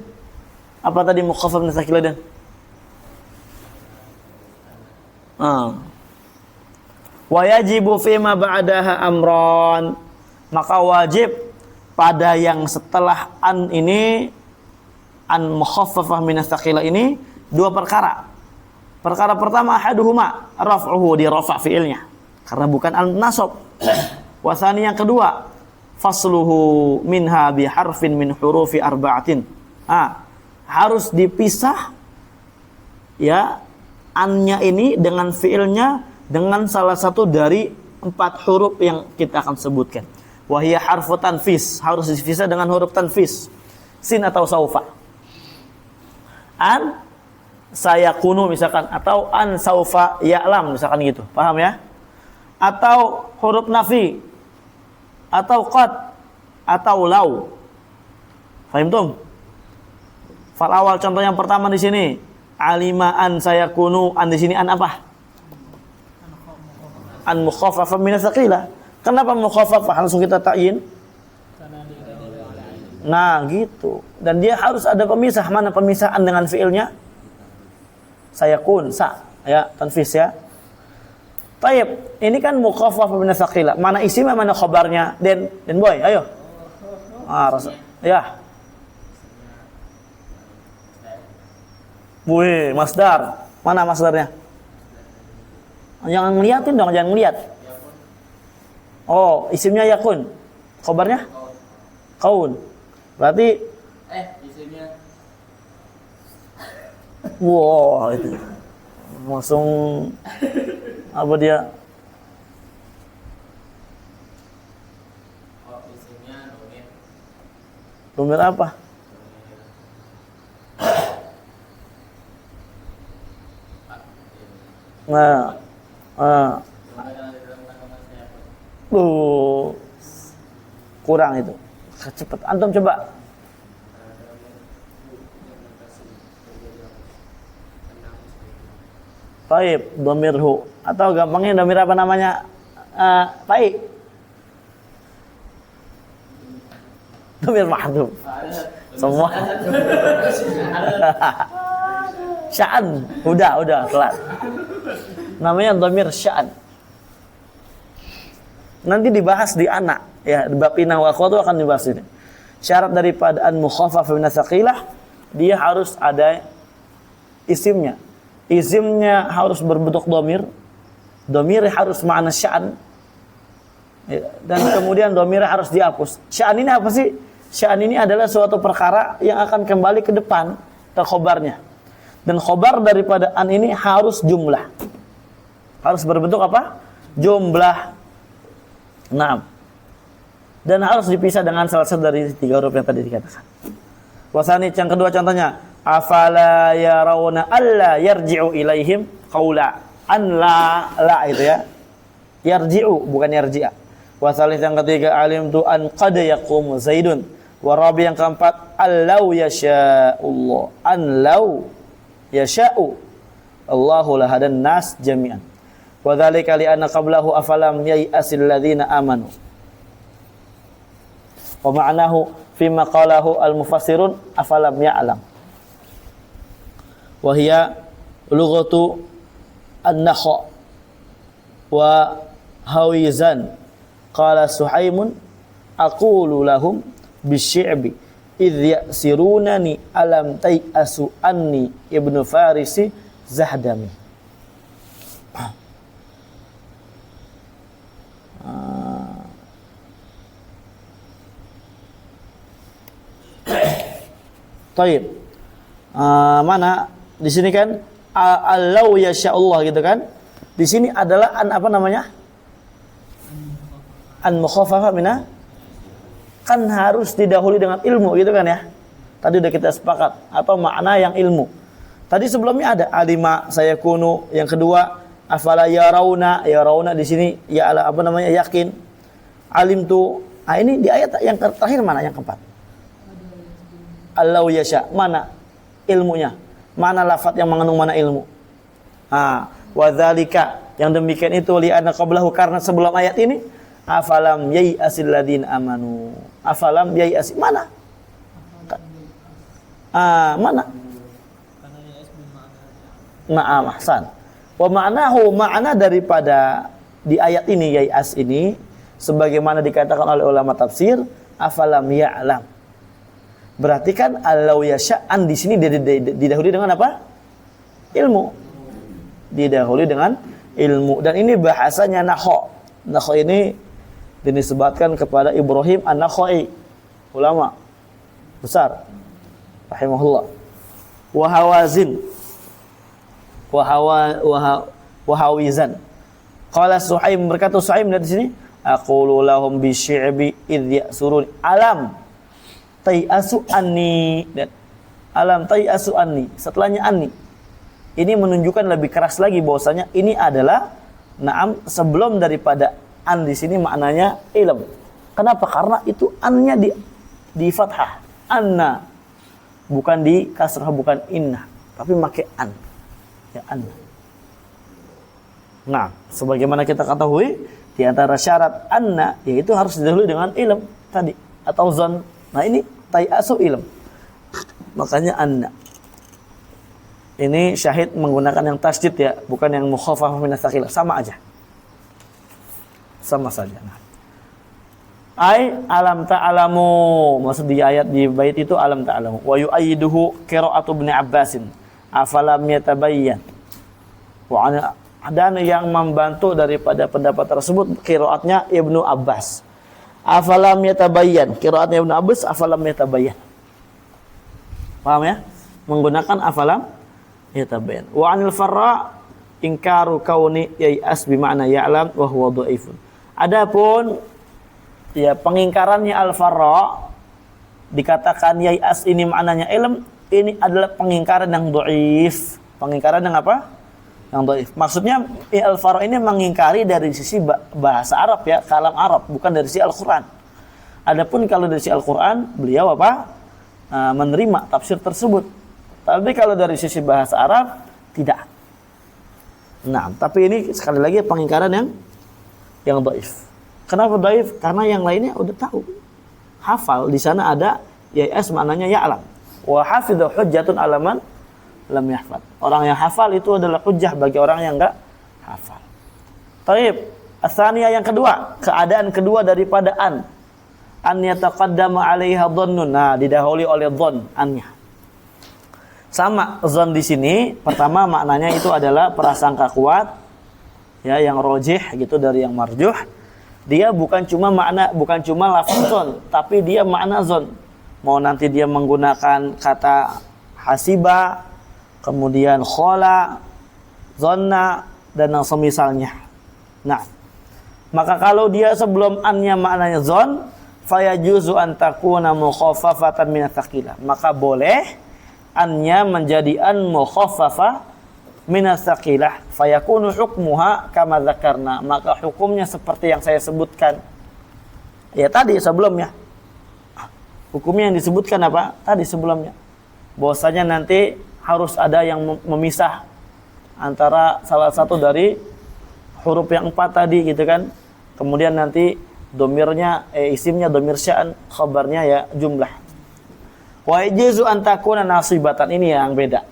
[SPEAKER 1] Apa tadi mukhaffafah min ats-tsaqilah, Den? Wa yajibu fima ba'daha amran. Maka wajib pada yang setelah an ini, an mukhaffafah min ats-tsaqilah ini 2 perkara. Perkara pertama ahaduhuma raf'uhu, di rafa' fi'ilnya karena bukan al-nasab. Wa tsani yang kedua fasluhu minha bi harfin min hurufi arba'atin. Harus dipisah ya annya ini dengan fi'ilnya dengan salah satu dari 4 huruf yang kita akan sebutkan. Wahia harfu tanfis, harus dipisah dengan huruf tanfis, sin atau saufa. An sayakunu misalkan, atau an saufa ya'lam misalkan gitu. Paham ya? Atau huruf nafi, atau qad atau law. Fahim tum? Fal awal contoh yang pertama di sini alima an sayakunu, an di sini an apa? An mukhaffafah min ats-tsaqilah. Kenapa mukhaffafah langsung kita ta'yin? Nah, gitu. Dan dia harus ada pemisah. Mana pemisahan dengan fiilnya? Sayakun, sa, ya, tanfis ya. Taib, ini kan mukhaffafah min ats-tsaqilah. Mana isimnya, mana khabarnya? Den boy, ayo. Ya. Wih, masdar. Mana masdarnya? Jangan ngeliatin dong, jangan ngeliat. Oh, isimnya yakun. Khabarnya? Kaun. Berarti
[SPEAKER 2] isimnya.
[SPEAKER 1] wow, itu. Langsung apa dia?
[SPEAKER 2] Oh, isimnya domir.
[SPEAKER 1] Domir apa? Kurang itu. Cepat. Antum coba. Taib, domirhu. Atau gampangnya domir apa namanya? Taib. Domir mahdhuf. Semua. Sya'an. Udah, kelar. Namanya domir sya'an. Nanti dibahas di anak. Ya, di bab inna wa akhwatu akan dibahas ini. Syarat daripada an mukhaffaf min ats-tsaqilah, dia harus ada isimnya. Isimnya harus berbentuk domir. Domir harus makna sya'an. Ya, dan kemudian domir harus dihapus. Sya'an ini apa sih? Sya'an ini adalah suatu perkara yang akan kembali ke depan ke khobarnya. Dan khobar daripada an ini harus jumlah. Harus berbentuk apa? Jumlah. Naam. Dan harus dipisah dengan salah satu dari tiga huruf yang tadi dikatakan. Wasani yang kedua contohnya, afala yarawna alla yarji'u ilaihim qaula. An la itu ya. Yarji'u bukan yarji'a. Wasalis yang ketiga, alim tu an qad yaqumu zaidun. Warabi yang keempat, allau yasha'ullah. An law yasha'u Allahu lahadan nas jami'an. Wa dzalika li anna qablahu afalam yai'asil ladzina amanu. Wa ma'nahu fi ma qalahu al-mufassirun afalam ya'lam. Wa hiya lughatu an-nakha wa hawizan. Qala Suhaimun aqulu lahum bisy'bi idh ya'sirunani alam tai'asu anni Ibnu Farisi Zahdami. Taib. Mana di sini kan allau yasha'ullah gitu kan? Di sini adalah an apa namanya? An mukhaffafah mina kan harus didahului dengan ilmu gitu kan ya? Tadi udah kita sepakat atau makna yang ilmu. Tadi sebelumnya ada alima sayakunu, yang kedua afala yarawna di sini ya ala apa namanya yakin. Alim tu. Ah ini di ayat yang terakhir mana yang keempat? Allau yasha, mana ilmunya? Mana lafaz yang mengandung mana ilmu? Wa dzalika, yang demikian itu li anna qablahu, karena sebelum ayat ini afalam yai'asil ladzina amanu. Afalam yai'as, mana? Mana? Na'am, ahsan. Wa ma'nahu, makna daripada di ayat ini yai'as ini sebagaimana dikatakan oleh ulama tafsir, afalam ya'lam. Berarti kan allau yasha'an di sini didahului dengan apa? Ilmu. Didahului dengan ilmu. Dan ini bahasanya nakho. Nakho ini dinisbatkan kepada Ibrahim an-Nakhai, ulama besar rahimahullah. Wa hawazin. Wa hawizan. Qala Suhaim, berkata Suhaim di sini, aqulu lahum bisy'bi idh ya'surun alam tai'asu anni, dan alam tai'asu anni, setelahnya anni. Ini menunjukkan lebih keras lagi bahwasanya ini adalah naam sebelum daripada an di sini maknanya ilm. Kenapa? Karena itu annya di fathah. Anna. Bukan di kasrah, bukan inna. Tapi pakai an. Ya, anna. Nah, sebagaimana kita ketahui, di antara syarat anna, yaitu harus didahului dengan ilm tadi. Atau zon. Nah, ini tayasu ilm. Makanya anna. Ini syahid menggunakan yang tasydid ya, bukan yang mukhaffafah min ats-tsaqilah. Sama aja. Sama saja. Nah. Alam ta'lamu. Maksud di ayat di bait itu alam ta'lamu. Wa yu'ayyiduhu qira'atu Ibnu Abbasin. Afalam yatabayyan. Dan yang membantu daripada pendapat tersebut qiraatnya Ibnu Abbas. Afalam yatabayyan. Qiraatnya Ibnu Abbas afalam yatabayyan. Paham ya? Menggunakan afalam yatabayyan. Wa 'anil Farra ingkaru kauni yai'as bi ma'na ya'lam wa huwa dhaifun. Adapun ya pengingkarannya Al-Farra dikatakan yai'as ini maknanya ilm, ini adalah pengingkaran yang dhaif. Pengingkaran yang apa? Yang dhaif. Maksudnya Al-Farra ini mengingkari dari sisi bahasa Arab ya, kalam Arab, bukan dari sisi Al-Qur'an. Adapun kalau dari sisi Al-Qur'an, beliau apa? Menerima tafsir tersebut. Tapi kalau dari sisi bahasa Arab tidak. Nah, tapi ini sekali lagi pengingkaran yang dhaif. Kenapa dhaif? Karena yang lainnya udah tahu. Hafal di sana ada ya'as maknanya ya'lam. Wa hafidhu hujjatun alaman lam yahfad. Orang yang hafal itu adalah hujjah bagi orang yang enggak hafal. Taib. Ats-tsaniyah yang kedua, keadaan kedua daripada an yataqaddama 'alaiha dhannun. Nah, didahului oleh dhon annya. Sama dhon di sini, pertama maknanya itu adalah prasangka kuat ya, yang rojih gitu dari yang marjuh. Dia bukan cuma lafaz dhon, tapi dia makna dhon. Mau nanti dia menggunakan kata hasiba, kemudian khola, zonna dan yang semisalnya. Nah, maka kalau dia sebelum annya maknanya dhon, fayajuzu an takuna mukhaffafatan min ats-tsaqilah. Maka boleh annya menjadi an mukhaffafah min ats-tsaqilah, fayakunu hukmuha kama dzakarna. Maka hukumnya seperti yang saya sebutkan. Ya tadi sebelumnya. Hukumnya yang disebutkan apa? Tadi sebelumnya. Bahwasanya nanti harus ada yang memisah antara salah satu dari huruf yang 4 tadi gitu kan. Kemudian nanti domirnya, isimnya domir sya'an, khabarnya ya jumlah. Wa yajuzu an takuna nasibatan, ini yang beda.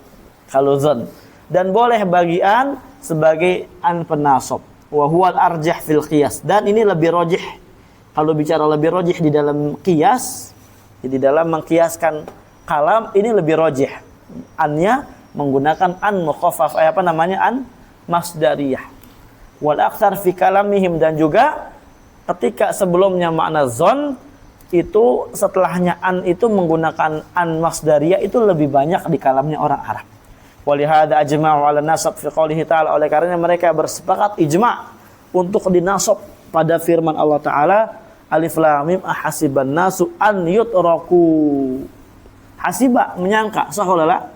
[SPEAKER 1] Kalau zon. Dan boleh bagian sebagai an penasab. Wa huwal arjah fil qiyas. Dan ini lebih rajih. Kalau bicara lebih rajih di dalam qiyas, di dalam mengkiaskan kalam, ini lebih rajih. Annya menggunakan an mukhaffaf, an masdariyah. Wal aktsar fi kalamihim, dan juga ketika sebelumnya makna zon itu setelahnya an itu menggunakan an masdariyah, itu lebih banyak di kalamnya orang Arab. Walihada ajma'u 'ala nasab fi qoulihi ta'ala, oleh karena mereka bersepakat ijma' untuk dinasab pada firman Allah taala, alif lam mim ahasiban nasu an yutraku. Hasiba menyangka, saholala.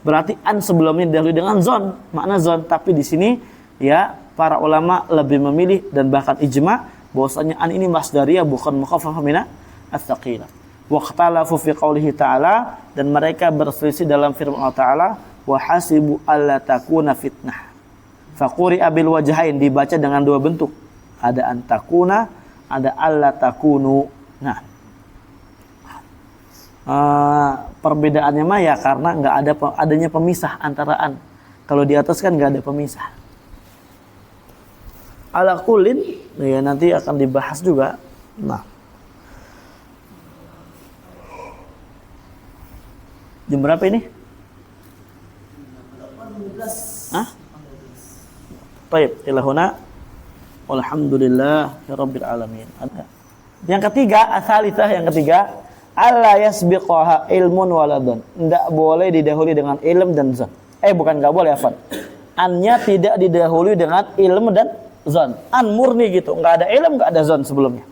[SPEAKER 1] Berarti an sebelumnya didahului dengan zon, makna zon, tapi di sini ya para ulama lebih memilih dan bahkan ijma' bahwasanya an ini masdariyah bukan mukhaffafah min ats-tsaqilah. Waqtalafu fi qoulihi ta'ala, dan mereka berselisih dalam firman Allah taala, wa hasibu alla takuna fitnah. Faquri'a bil wajhain, dibaca dengan dua bentuk. Ada an takuna, ada alla takunu. Nah, perbedaannya mah ya karena enggak ada adanya pemisah antara an. Kalau di atas kan enggak ada pemisah. Ala kullin ya nanti akan dibahas juga. Nah, jam berapa ini? 18. Hah? Baik, ilahuna walhamdulillahirabbil alamin. Yang ketiga, asalitsah yang ketiga, alla yasbiqaha ilmun waladun. Enggak boleh didahului dengan ilm dan zon. Bukan enggak boleh, afwan. Annya tidak didahului dengan ilm dan zon. An murni gitu, enggak ada ilm, enggak ada zon sebelumnya.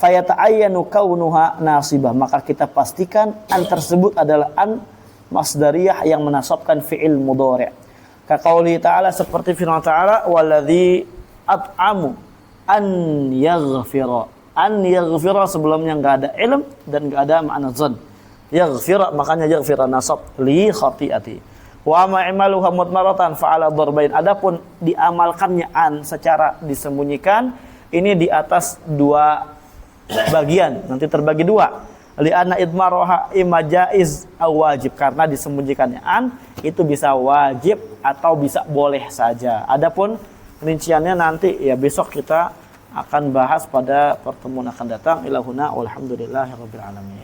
[SPEAKER 1] Fayata'ayyanu kaunuha nasibah, maka kita pastikan an tersebut adalah an masdariyah yang menasabkan fi'il mudhari'. Ka qauli ta'ala, seperti firman ta'ala, waladzi at'amu an yaghfira an yaghfira sebelumnya enggak ada ilm dan enggak ada makna zan. Yaghfira makanya yaghfira nasab li khati'ati. Wa ma imaluha mutmaratan fa'ala darbain. Adapun diamalkannya an secara disembunyikan ini di atas dua bagian, nanti terbagi dua. Li anna idmaroha imma jaiz aw wajib, karena disembunyikannya an itu bisa wajib atau bisa boleh saja. Adapun rinciannya nanti ya besok kita akan bahas pada pertemuan akan datang. Ilahuna walhamdulillahirabbil alamin.